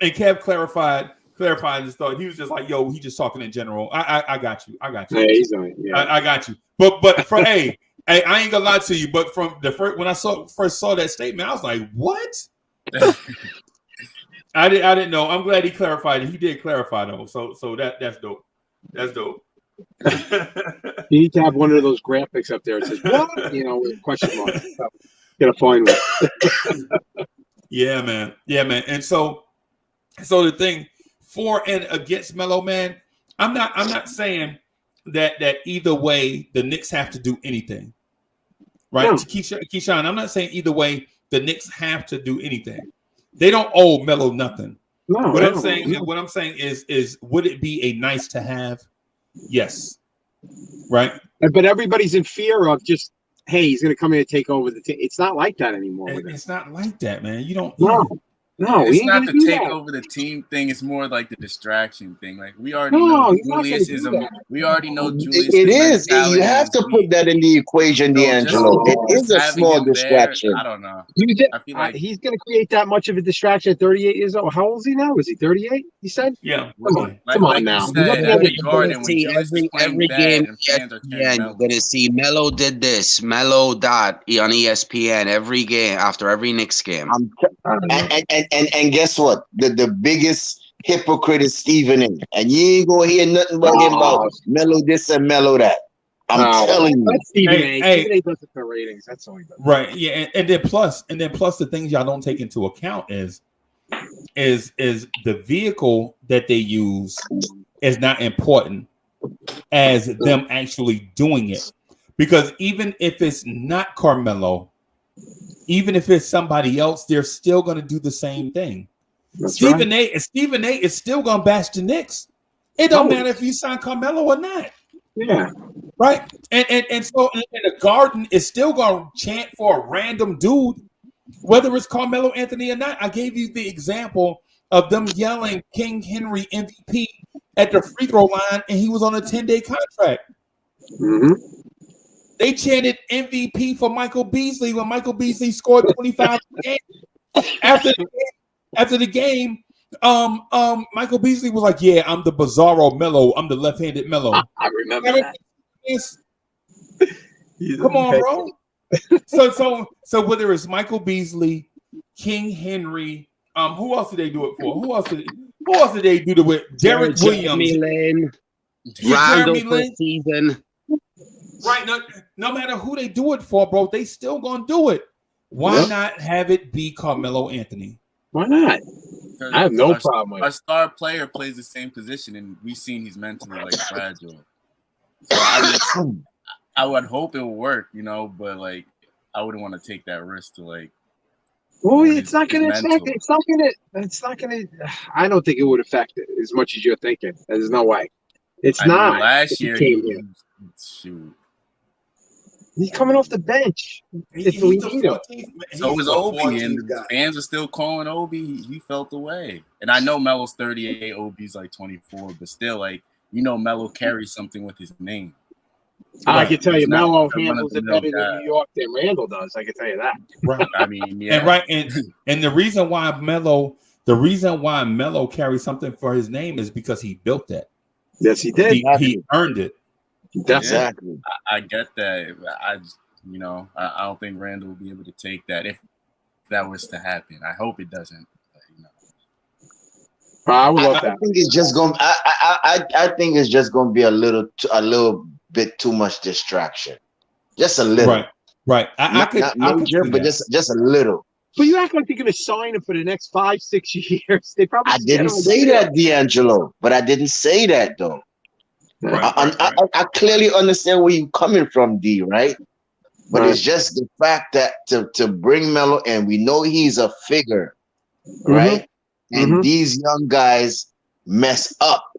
And Kev clarified his thought. He was just like, "Yo, he just talking in general." I got you. Yeah, he's on it. Yeah. I got you. But from I ain't gonna lie to you. But from the first when I first saw that statement, I was like, "What?" I didn't know. I'm glad he clarified it. He did clarify though. So that's dope. That's dope. You need to have one of those graphics up there. It says what? With a question mark. Get a fine one. Yeah, man. And so the thing for and against Melo, man, I'm not saying that either way the Knicks have to do anything. Right? No. Keyshawn, I'm not saying either way the Knicks have to do anything. They don't owe Melo nothing. No, what I'm saying is would it be a nice to have? Yes. Right. But everybody's in fear of just, hey, he's going to come in and take over the team. It's not like that anymore. It's not like that, man. You don't. No, it's not the take over the team thing. It's more like the distraction thing. Like we already know Julius is we already know Julius. It is. You have to put that in the equation, D'Angelo. It is a small distraction. I don't know. I feel like he's going to create that much of a distraction at 38 years old. How old is he now? Is he 38? He said. Yeah. Come on now. Every game, you're going to see Melo did this, Melo that on ESPN every game after every Knicks game. And guess what? The biggest hypocrite is Stephen A. And you ain't gonna hear nothing about him about Melo this and Melo that. I'm telling you. That's Stephen A. Stephen A does it for ratings. That's all he does. Right. Yeah. And then plus the things y'all don't take into account is the vehicle that they use is not important as them actually doing it. Because even if it's not Carmelo, even if it's somebody else, they're still going to do the same thing. Stephen A is still going to bash the Knicks. It don't matter if you sign Carmelo or not. Yeah. Right. And so the Garden is still going to chant for a random dude, whether it's Carmelo Anthony or not. I gave you the example of them yelling King Henry MVP at the free throw line, and he was on a 10-day contract. Mm-hmm. They chanted MVP for Michael Beasley when Michael Beasley scored 25 games. After the game, Michael Beasley was like, "Yeah, I'm the Bizarro Melo. I'm the left-handed Melo." I remember that. Come on, bro. So whether it's Michael Beasley, King Henry, who else did they do it for? Who else did they do it with? Derek Williams, Jeremy Lin, season. Right. No matter who they do it for, bro, they still gonna do it. Why not have it be Carmelo Anthony? Why not? I have no problem with it. Our star player plays the same position, and we've seen he's mentally fragile. So I would hope it will work, but I wouldn't want to take that risk to Well, it's not going to affect it. It's not going to. I don't think it would affect it as much as you're thinking. There's no way. It's not. Last year, shoot. He's coming off the bench. If we need him. So was Obi, and the fans are still calling Obi. He felt the way. And I know Melo's 38, Obi's like 24, but still, like, Melo carries something with his name. I can tell you, Melo handles it better than New York than Randall does. I can tell you that. Right. I mean, yeah. And the reason why Melo carries something for his name is because he built that. Yes, he did. He earned it. Exactly. I get that. I don't think Randall will be able to take that if that was to happen. I hope it doesn't. But, I would love that. I think it's just going. I think it's just going to be a little bit too much distraction. Just a little. Right. Not major, but just a little. But you act like they're going to sign him for the next 5-6 years. They probably. I didn't say that, D'Angelo, but I didn't say that though. I clearly understand where you're coming from, D, right? But it's just the fact that to bring Melo in, we know he's a figure, right? And these young guys mess up.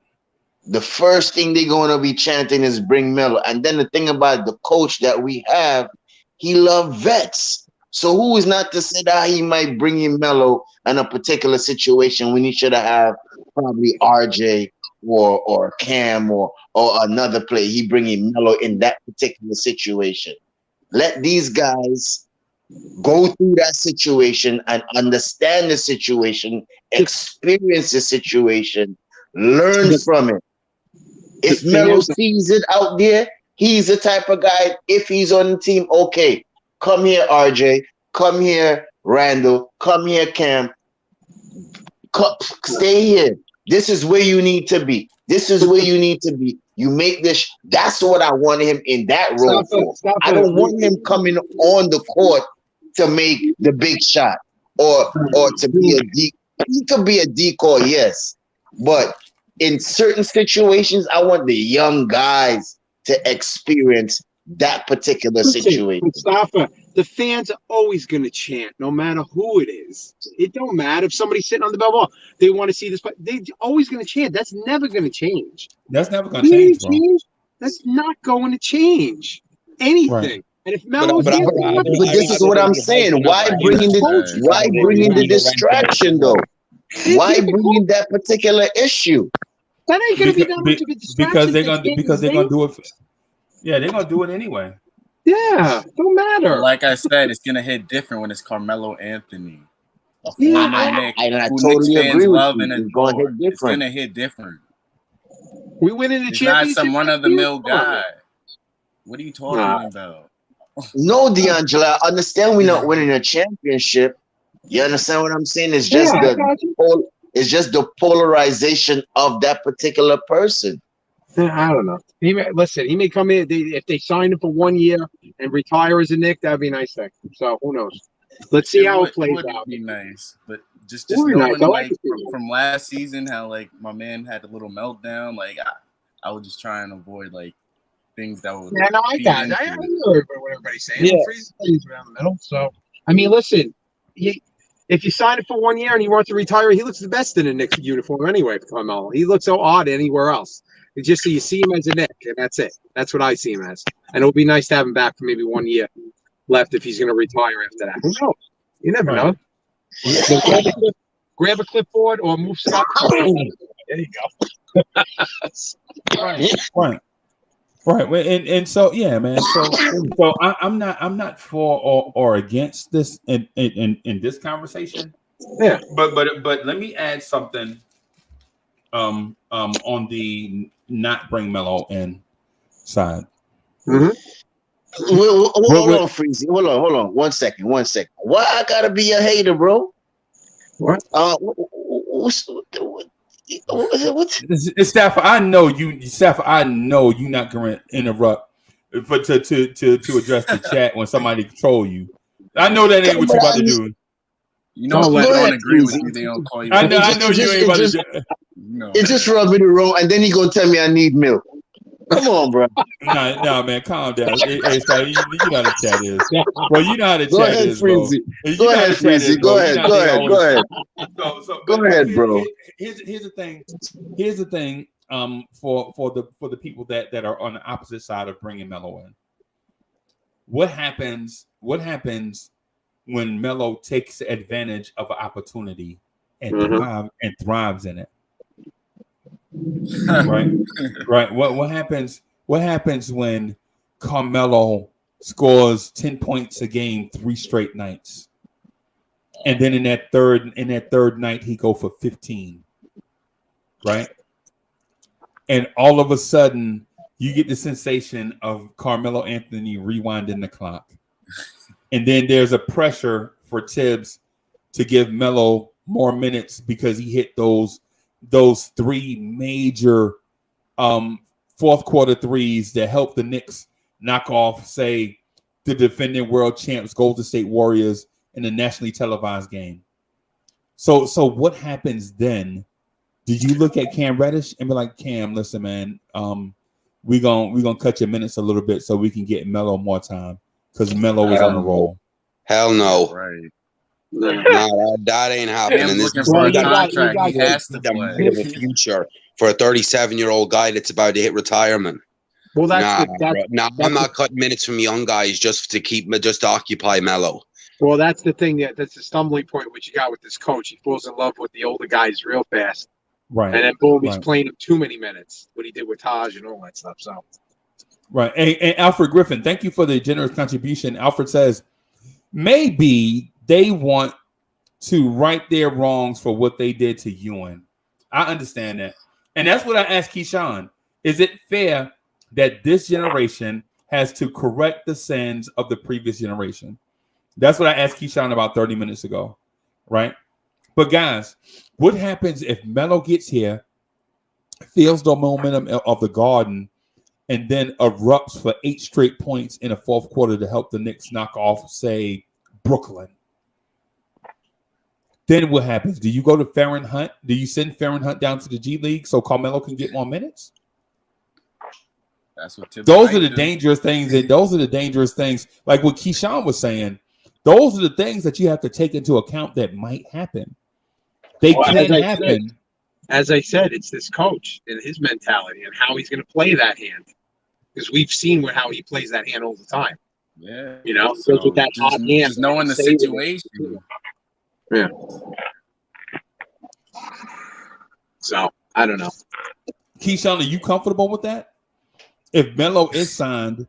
The first thing they're going to be chanting is bring Melo. And then the thing about the coach that we have, he loves vets. So who is not to say that he might bring in Melo in a particular situation when he should have probably RJ or Cam or another player. He bringing Melo in that particular situation. Let these guys go through that situation and understand the situation, experience the situation, learn from it. If Melo sees it out there, he's the type of guy, if he's on the team, okay, come here, RJ, come here, Randall, come here, Cam, stay here. This is where you need to be. This is where you need to be. You make this. That's what I want him in that role for. I don't want him coming on the court to make the big shot or to be a decoy. He could be a decoy, yes. But in certain situations, I want the young guys to experience that particular situation. Mustafa, the fans are always going to chant, no matter who it is. It don't matter if somebody's sitting on the bell, they want to see this. They're always going to chant. That's never going to change. That's never going to change, bro. That's not going to change anything. Right. And if Melo's but this is what I'm saying. Why bringing the distraction though? Why bringing that particular issue? That ain't going to be that much of a distraction. Because they're going to do it. Yeah, they're gonna do it anyway. Yeah, don't matter. Like I said, it's gonna hit different when it's Carmelo Anthony. I totally agree with you. It's gonna hit different. We winning the championship. Not some run-of-the-mill guy. What are you talking about? No, D'Angelo, I understand we're not winning a championship. You understand what I'm saying? It's just the polarization of that particular person. I don't know. He may come in if they sign him for 1 year and retire as a Knick. That'd be a nice thing. So who knows? Let's see how it plays out. Be nice, but just knowing from last season how like my man had a little meltdown. Like I would just try and avoid like things that would. Yeah, no, I got it. I heard what everybody's saying. Yeah. Freeze plays around the middle. So I mean, listen, if you sign it for 1 year and he wants to retire, he looks the best in a Knicks uniform anyway. For Carmelo, he looks so odd anywhere else. It's just so you see him as a Knick, and that's it. That's what I see him as. And it would be nice to have him back for maybe 1 year left if he's going to retire after that. Who knows? You never know. So grab a clipboard or move stuff. There you go. Right. And so yeah, man. So I'm not for or against this in this conversation. Yeah. But let me add something. On the not bring Melo in side. Mm-hmm. Hold on, Freezy. Hold on. 1 second. Why I gotta be a hater, bro? What? Stafford, I know you. Stafford, I know you're not going to interrupt to address the chat when somebody troll you. I know that ain't what you're about to do. You know, they don't agree with you. They don't call you. I know you ain't about to do. It just rubbed me the wrong, and then he gonna tell me I need milk. Come on, bro. No, man, calm down. Hey, Scott, you know how the chat is. Well, you know how the Go chat ahead, is, bro. Freezy. You Go know how ahead, the chat is, Freezy. bro. Go You ahead. know Go they ahead. always- Go ahead. Go ahead, bro. Here's the thing. Here's the thing. For the people that are on the opposite side of bringing Melo in. What happens when Melo takes advantage of an opportunity and thrives in it? Right. What happens when Carmelo scores 10 points a game 3 straight nights, and then in that third night he go for 15, right? And all of a sudden you get the sensation of Carmelo Anthony rewinding the clock, and then there's a pressure for Tibbs to give Melo more minutes because he hit those 3 major fourth quarter threes that helped the Knicks knock off, say, the defending world champs Golden State Warriors in the nationally televised game. So what happens then? Did you look at Cam Reddish and be like, Cam, listen, man, we're gonna cut your minutes a little bit so we can get Melo more time because Melo is on a roll? Hell no. Right. No, that ain't happening. Looking for a contract. He has to play. play. A future for a 37-year-old guy that's about to hit retirement. Well, I'm not cutting minutes from young guys just to occupy Melo. Well, that's the thing. That's the stumbling point what you got with this coach. He falls in love with the older guys real fast, right? And then boom, he's playing him too many minutes. What he did with Taj and all that stuff. So, right. And Alfred Griffin, thank you for the generous contribution. Alfred says maybe they want to right their wrongs for what they did to Ewing. I understand that. And that's what I asked Keyshawn. Is it fair that this generation has to correct the sins of the previous generation? That's what I asked Keyshawn about 30 minutes ago, right? But guys, what happens if Melo gets here, feels the momentum of the Garden, and then erupts for 8 straight points in a fourth quarter to help the Knicks knock off, say, Brooklyn? Then what happens? Do you go to Farron Hunt? Do you send Farron Hunt down to the G League so Carmelo can get more minutes? That's what those are the dangerous things. And those are the dangerous things. Like what Keyshawn was saying, those are the things that you have to take into account that might happen. They can happen. As I said, it's this coach and his mentality and how he's going to play that hand. Because we've seen how he plays that hand all the time. Yeah. You know, so with that hot hand. Just knowing the situation. Yeah. So, I don't know. Keyshawn, are you comfortable with that? If Melo is signed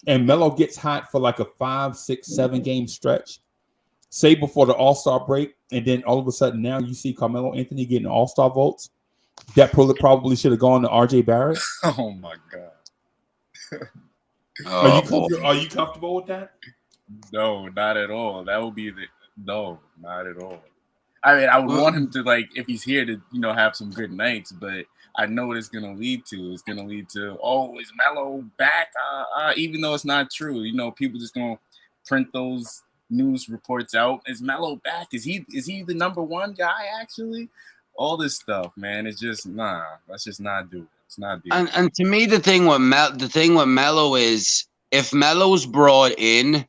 and Melo gets hot for like a 5, 6, 7 game stretch, say before the All-Star break, and then all of a sudden now you see Carmelo Anthony getting All-Star votes, that probably should have gone to RJ Barrett. Oh my God. Are you comfortable with that? No, not at all. That would be no, not at all. I mean, I would want him to, like, if he's here to, have some good nights, but I know what it's going to lead to. It's going to lead to, oh, is Melo back? Even though it's not true. People just going to print those news reports out. Is Melo back? Is he the number one guy, actually? All this stuff, man. It's just, let's just not do it. It's not do it. And to me, the thing with Melo is, if Melo's brought in,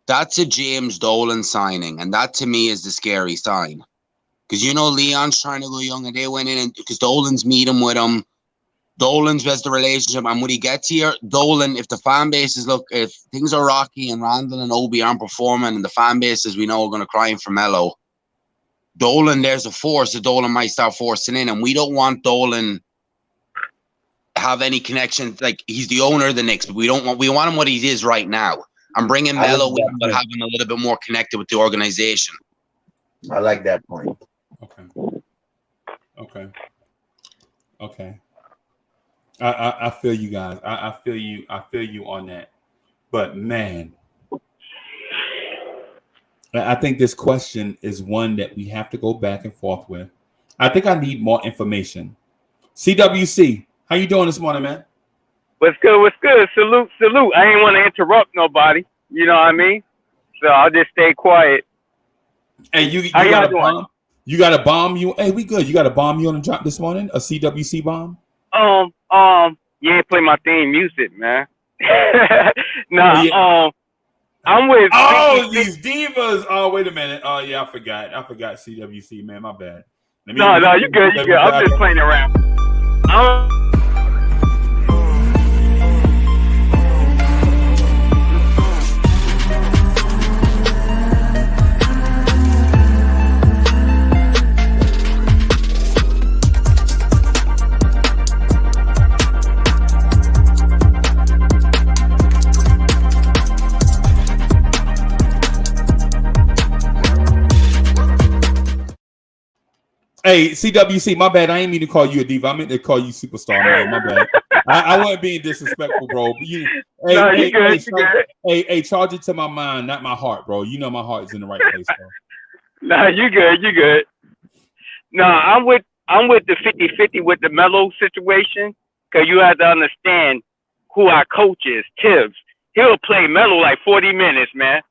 that's a James Dolan signing. And that, to me, is the scary sign. Because Leon's trying to go young, and they went in, and because Dolan's meeting with him, Dolan's has the relationship, and when he gets here, Dolan, if the fan bases if things are rocky and Randall and Obi aren't performing, and the fan bases we know are going to cry for Melo, Dolan, there's a force that Dolan might start forcing in, and we don't want Dolan have any connection. Like, he's the owner of the Knicks, but we want him what he is right now. I'm bringing Melo in, but having a little bit more connected with the organization. I like that point. Okay. I feel you guys. I feel you on that. But man, I think this question is one that we have to go back and forth with. I think I need more information. CWC, how you doing this morning, man? What's good? Salute. I ain't want to interrupt nobody. You know what I mean? So I'll just stay quiet. Hey, you got a bomb? You got a bomb? Hey, we good. You got a bomb you want to drop this morning? A CWC bomb? You ain't play my theme music, man. Nah, I'm with. These divas. Oh, wait a minute. Oh, yeah, I forgot. CWC, man. My bad. No, you good. You good. I'm just playing around. Hey, CWC, my bad. I ain't mean to call you a diva. I meant to call you superstar, man. My bad. I wasn't being disrespectful, bro. Hey, charge it to my mind, not my heart, bro. You know my heart is in the right place, bro. Nah, you good. You good. No, I'm with the 50-50 with the Melo situation, because you have to understand who our coach is, Tibbs. He'll play Melo like 40 minutes, man.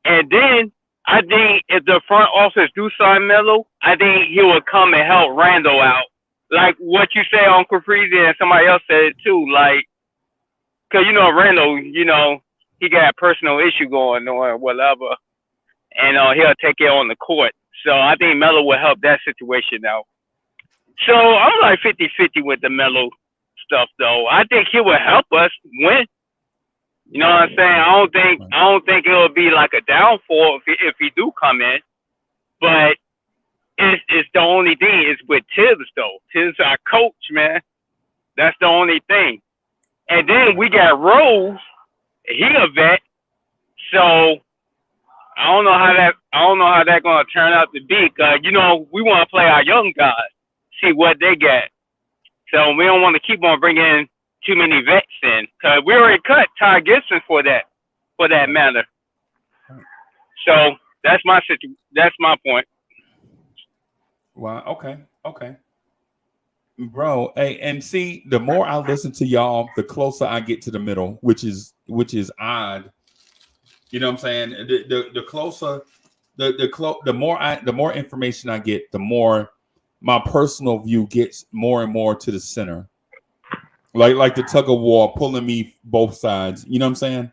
And then I think if the front office do sign Melo, I think he will come and help Randall out. Like what you say, Uncle Freezy, and somebody else said it too. Like, because, Randall, he got a personal issue going on or whatever. And he'll take it on the court. So I think Melo will help that situation out. So I'm like 50-50 with the Melo stuff, though. I think he will help us win. You know what I'm saying? I don't think it'll be like a downfall if he do come in. But it's the only thing is with Tibbs, though. Tibbs our coach, man. That's the only thing. And then we got Rose. He a vet. So I don't know how that's gonna turn out to be. Cause we want to play our young guys, see what they get. So we don't want to keep on bringing too many vets in, cause we already cut Ty Gibson for that matter. So that's my point. Wow. Okay. Bro, hey, and see, the more I listen to y'all, the closer I get to the middle, which is odd. You know what I'm saying? The closer, the more information I get, the more my personal view gets more and more to the center. Like the tug of war pulling me both sides. You know what I'm saying?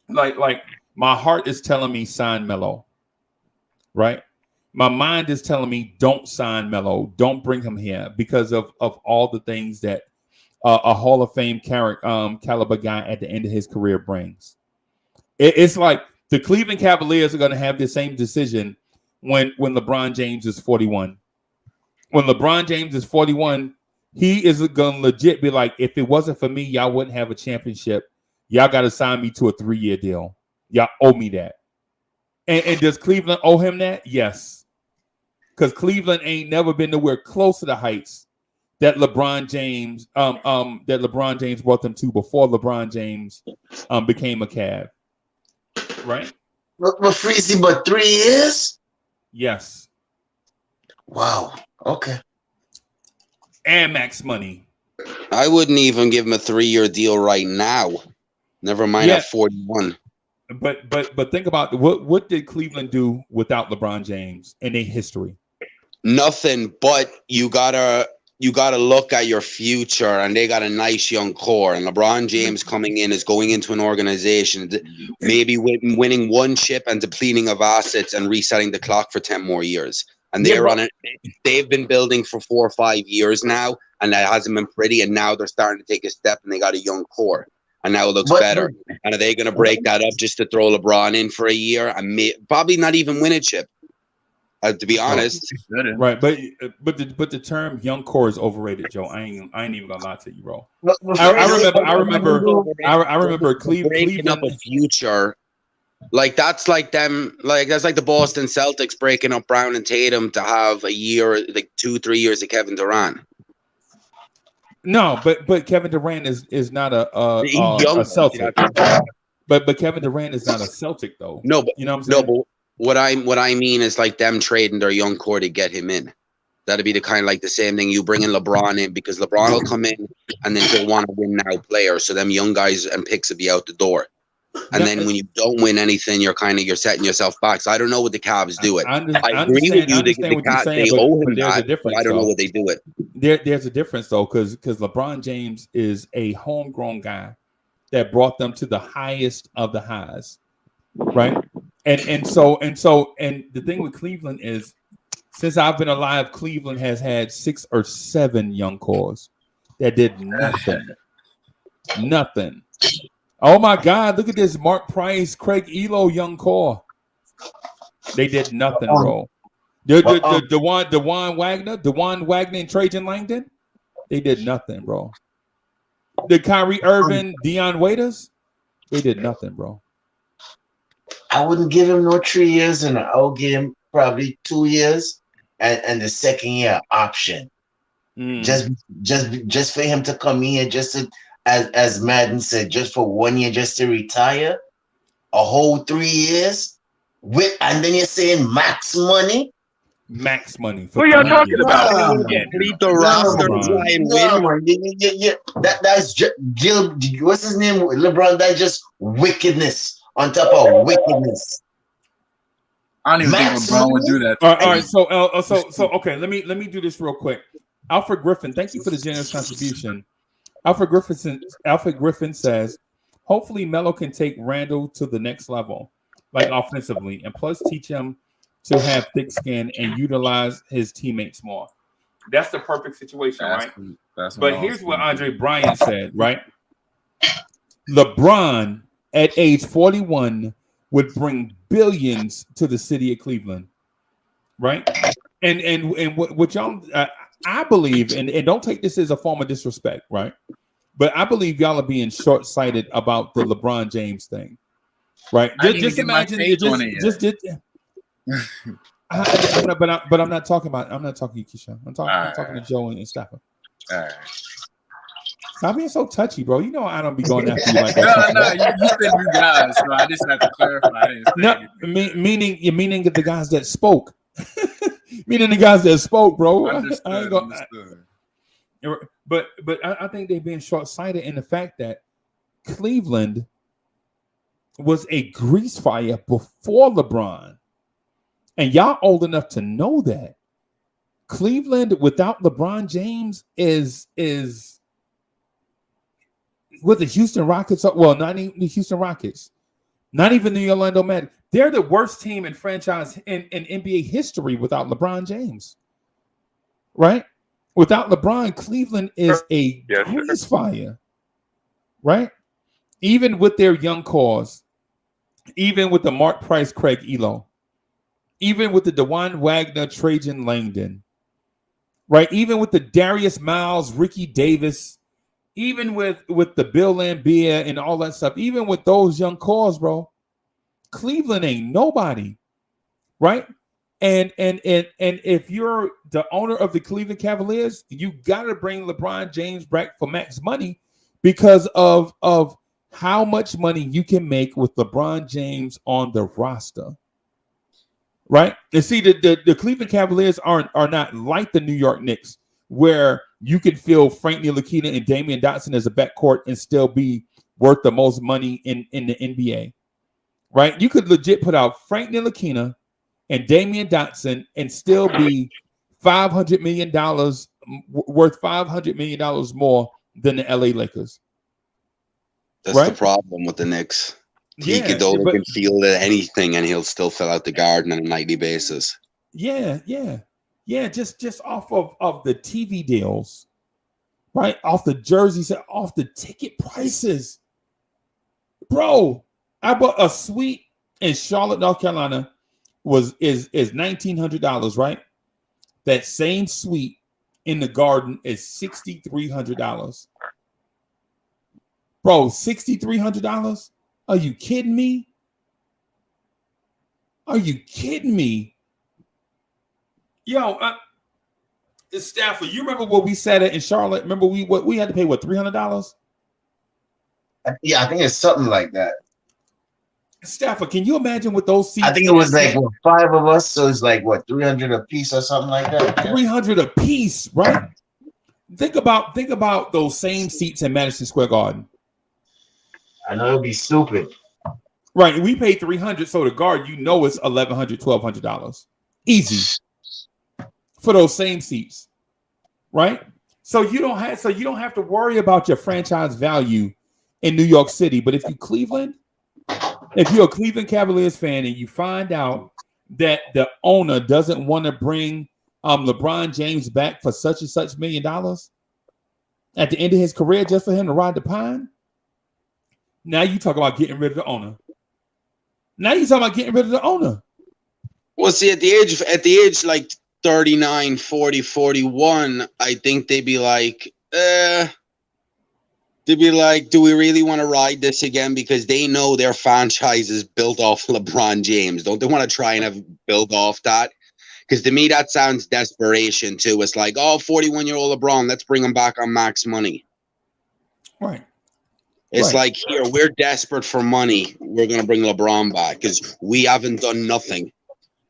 Like my heart is telling me sign Melo, right? My mind is telling me don't sign Melo, don't bring him here because of all the things that a Hall of Fame caliber guy at the end of his career brings. It's like the Cleveland Cavaliers are going to have the same decision when LeBron James is 41. When LeBron James is 41, he is going to legit be like, if it wasn't for me, y'all wouldn't have a championship. Y'all got to sign me to a 3-year deal. Y'all owe me that. And does Cleveland owe him that? Yes. Because Cleveland ain't never been nowhere close to the heights that LeBron James brought them to before LeBron James became a Cav. Right? But Freezy, but 3 years? Yes. Wow. Okay. And max money. I wouldn't even give him a 3-year deal right now. Never mind at 41. But think about what did Cleveland do without LeBron James in their history? Nothing, but you gotta look at your future, and they got a nice young core. And LeBron James coming in is going into an organization maybe winning one chip and depleting of assets and resetting the clock for 10 more years. And they've been building for 4 or 5 years now, and that hasn't been pretty. And now they're starting to take a step, and they got a young core, and now it looks better. And are they going to break that up just to throw LeBron in for a year and probably not even win a chip? To be honest, right? But the term "young core" is overrated, Joe. I ain't even gonna lie to you, bro. I remember Cleveland up a future. Like that's like them. Like that's like the Boston Celtics breaking up Brown and Tatum to have a year, like 2-3 years of Kevin Durant. No, but Kevin Durant is not a Celtic. But Kevin Durant is not a Celtic though. No, but you know what I'm saying? No, but what I mean is like them trading their young core to get him in. That'd be the kind of like the same thing. You bring in LeBron in because LeBron will come in and then he'll want to win now player. So them young guys and picks will be out the door. And then when you don't win anything, you're setting yourself back. So I don't know what the Cavs do it. I agree with you. They owe him that, but I don't know what they do it. There's a difference though, because LeBron James is a homegrown guy that brought them to the highest of the highs, right? And so the thing with Cleveland is, since I've been alive, Cleveland has had 6 or 7 young cores that did nothing. Oh my God! Look at this: Mark Price, Craig Elo, young core. They did nothing, bro. Dewan Wagner, and Trajan Langdon. They did nothing, bro. The Kyrie Irving, Dion Waiters. They did nothing, bro. I wouldn't give him no 3 years, and I'll give him probably 2 years, and the second year option. Just for him to come in, just to, as Madden said, just for 1 year, just to retire, a whole 3 years, and then you're saying max money. Max money. Who y'all talking about? Complete the roster to try and win. Yeah. That's Jill. What's his name? LeBron. That's just wickedness on top of wickedness. I don't even think LeBron would do that. All right. So okay. Let me do this real quick. Alfred Griffin, thank you for the generous contribution. Alfred Griffin says, hopefully Melo can take Randall to the next level, like offensively, and plus teach him to have thick skin and utilize his teammates more. That's the perfect situation, right? But here's what Andre Bryant said, right? LeBron at age 41 would bring billions to the city of Cleveland, right? And what y'all, I believe, and don't take this as a form of disrespect, right? But I believe y'all are being short-sighted about the LeBron James thing, right? Just imagine it. But I'm not talking to you, Keisha. I'm talking to Joe and Stafford. All right. Stop being so touchy, bro. You know I don't be going after you like that. No, you said you guys, so I just have to clarify. Meaning the guys that spoke. Meaning the guys that spoke, bro. Understood. But I think they're being short-sighted in the fact that Cleveland was a grease fire before LeBron. And y'all old enough to know that Cleveland without LeBron James is with the Houston Rockets. Well, not even the Houston Rockets, not even the Orlando Magic. They're the worst team in franchise in NBA history without LeBron James. Right? Without LeBron, Cleveland is a grease fire. Right? Even with their young cores, even with the Mark Price, Craig Elo. Even with the Dewan Wagner, Trajan Langdon, right? Even with the Darius Miles, Ricky Davis, even with the Bill Laimbeer and all that stuff, even with those young cores, bro, Cleveland ain't nobody, right? And if you're the owner of the Cleveland Cavaliers, you got to bring LeBron James back for max money because of how much money you can make with LeBron James on the roster. Right? And see, the Cleveland Cavaliers are not like the New York Knicks, where you can feel Frank Ntilikina and Damian Dotson as a backcourt and still be worth the most money in the NBA. Right? You could legit put out Frank Ntilikina and Damian Dotson and still be $500 million worth $500 million more than the LA Lakers. That's right? The problem with the Knicks. He can field anything, and he'll still fill out the garden on a nightly basis. Yeah. Just off of the TV deals, right? Off the jerseys, off the ticket prices, bro. I bought a suite in Charlotte, North Carolina. Is $1,900, right? That same suite in the garden is $6,300, bro. $6,300. Are you kidding me? Yo, Stafford, you remember what we said in Charlotte? Remember we had to pay $300? Yeah, I think it's something like that. Stafford, can you imagine what those seats? I think it was like 5 of us, so it's like $300 a piece or something like that. $300 a piece, right? Think about those same seats in Madison Square Garden. I know it'd be stupid. Right. We paid $300, so the guard, it's $1,100, $1,200. Easy for those same seats. Right? So you don't have to worry about your franchise value in New York City. But if you're a Cleveland Cavaliers fan and you find out that the owner doesn't want to bring LeBron James back for such and such $1 million at the end of his career just for him to ride the pine, now you talk about getting rid of the owner. Well, see, at the age like 39, 40, 41, I think they'd be like, do we really want to ride this again? Because they know their franchise is built off LeBron James. Don't they want to try and build off that? Because to me, that sounds desperation too. It's like, 41-year-old LeBron, let's bring him back on max money. Right. It's like, here, we're desperate for money. We're going to bring LeBron back because we haven't done nothing.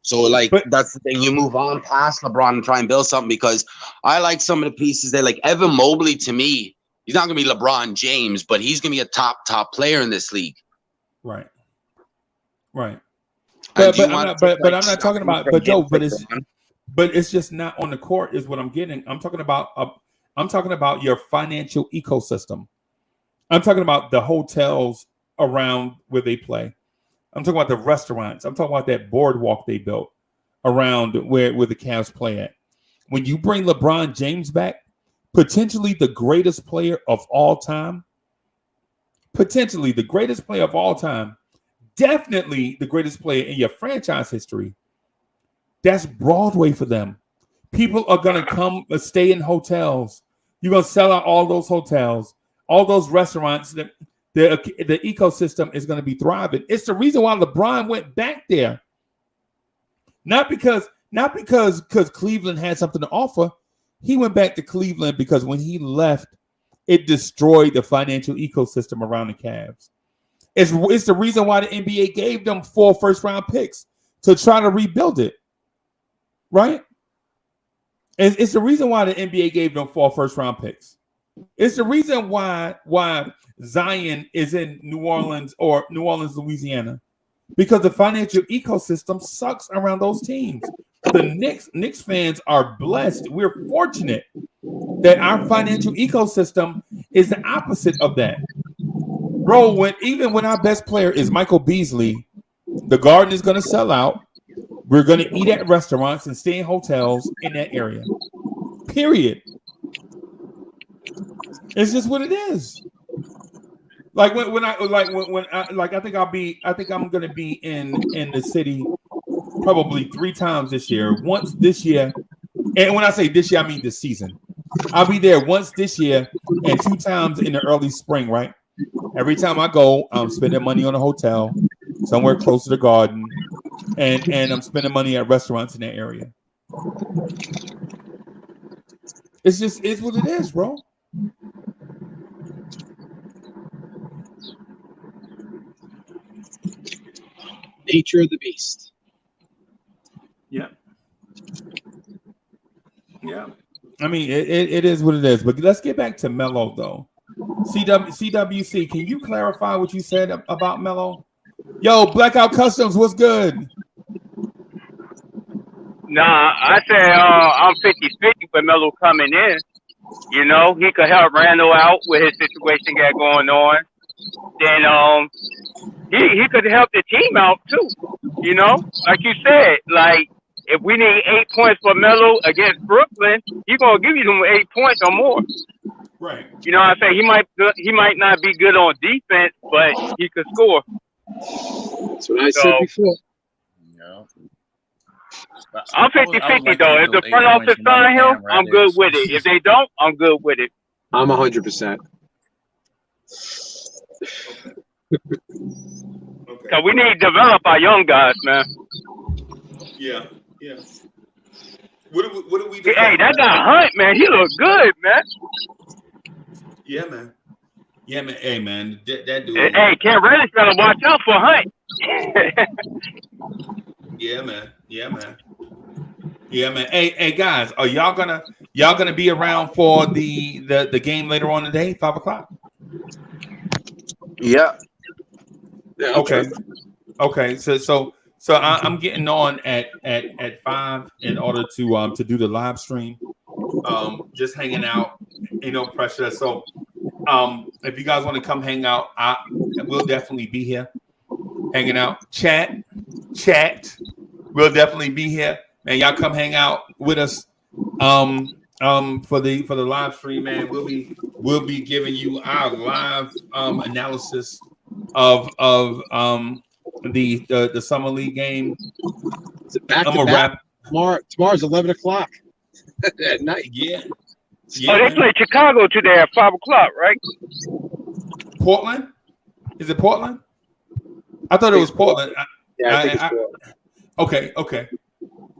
So, that's the thing. You move on past LeBron and try and build something, because I like some of the pieces there. Like Evan Mobley, to me, he's not going to be LeBron James, but he's going to be a top player in this league. Right. But I'm not talking about. But Joe, but it's just not on the court. Is what I'm getting. I'm talking about your financial ecosystem. I'm talking about the hotels around where they play. I'm talking about the restaurants. I'm talking about that boardwalk they built around where the Cavs play at. When you bring LeBron James back, potentially the greatest player of all time, definitely the greatest player in your franchise history, that's Broadway for them. People are going to come stay in hotels. You're going to sell out all those hotels, all those restaurants. The ecosystem is going to be thriving. It's the reason why LeBron went back there. Not because Cleveland had something to offer. He went back to Cleveland because when he left, it destroyed the financial ecosystem around the Cavs. It's the reason why the NBA gave them 4 first-round picks to try to rebuild it. Right? It's the reason why the NBA gave them 4 first-round picks. It's the reason why Zion is in New Orleans, Louisiana, because the financial ecosystem sucks around those teams. The Knicks fans are blessed. We're fortunate that our financial ecosystem is the opposite of that. Bro, when our best player is Michael Beasley, the Garden is going to sell out. We're going to eat at restaurants and stay in hotels in that area. Period. It's just what it is. I think I'm going to be in the city probably 3 times this year. Once this year, and when I say this year, I mean this season. I'll be there once this year and 2 times in the early spring, right? Every time I go, I'm spending money on a hotel somewhere close to the Garden, and I'm spending money at restaurants in that area. It's what it is, bro. Nature of the beast. Yeah. I mean, it is what it is. But let's get back to Melo, though. CWC, can you clarify what you said about Melo? Yo, Blackout Customs, what's good? Nah, I said I'm 50-50 with Melo coming in. You know, he could help Randall out with his situation got going on. Then he could help the team out too. You know, like you said, like if we need 8 points for Melo against Brooklyn, he's gonna give you them 8 points or more. Right. You know what I'm saying? He might not be good on defense, but he could score. That's what I said before. Yeah. I'm 50-50 though. If the front office sign him, I'm good with it. If they don't, I'm good with it. I'm 100%. So we need to develop our young guys, man. Yeah. What do we? Hey, that guy Hunt, man, he look good, man. Yeah, man. Hey, man, that dude. Hey, Ken Reddish gotta watch out for Hunt. Yeah, man. Hey, guys, are y'all gonna be around for the game later on today, 5:00? Yeah. Yeah, Okay. So I'm getting on at 5 in order to do the live stream. Just hanging out, no pressure. So if you guys want to come hang out, we'll definitely be here hanging out. Chat. We'll definitely be here, man. Y'all come hang out with us. For the live stream, man. We'll be giving you our live analysis of the summer league game. It's a back-to-back. Tomorrow's 11 o'clock at night. Yeah. Oh, they play Chicago today at 5 o'clock, right? Portland? Is it Portland? I thought it was Portland. I think it's Portland. Okay.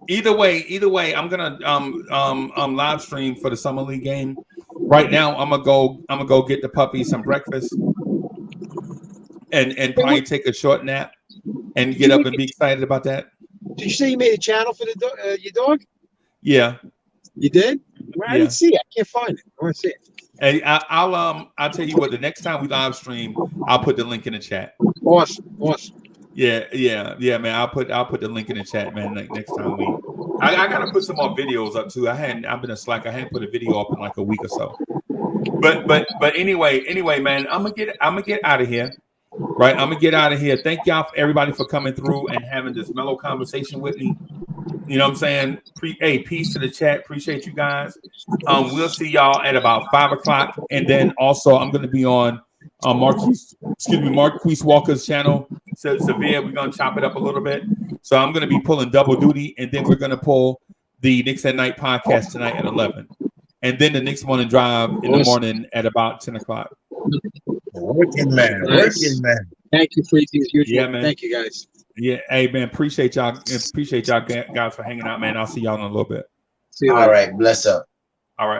Either way, I'm gonna live stream for the summer league game. Right now, I'm gonna go get the puppy some breakfast and probably take a short nap and get up and be excited about that. Did you say you made a channel for your dog? Yeah. You did? I didn't see it. I can't find it. I want to see it. Hey, I'll tell you what. The next time we live stream, I'll put the link in the chat. Awesome. Yeah, man. I'll put the link in the chat, man. Like next time I gotta put some more videos up too. I've been a slack. I hadn't put a video up in like a week or so. But anyway, man. I'm gonna get out of here. Right, I'm gonna get out of here. Thank y'all everybody for coming through and having this mellow conversation with me. You know what I'm saying? Peace to the chat. Appreciate you guys. We'll see y'all at about 5 o'clock, and then also I'm gonna be on Marquise Walker's channel. So Severe, we're gonna chop it up a little bit. So I'm gonna be pulling double duty, and then we're gonna pull the Knicks at Night podcast tonight at 11, and then the Knicks Morning Drive in the morning at about 10 o'clock. Working man. Thank you, Freezy, as usual. Yeah, man. Thank you, guys. Yeah, hey man, appreciate y'all guys for hanging out, man. I'll see y'all in a little bit. See you later. All right, bless up.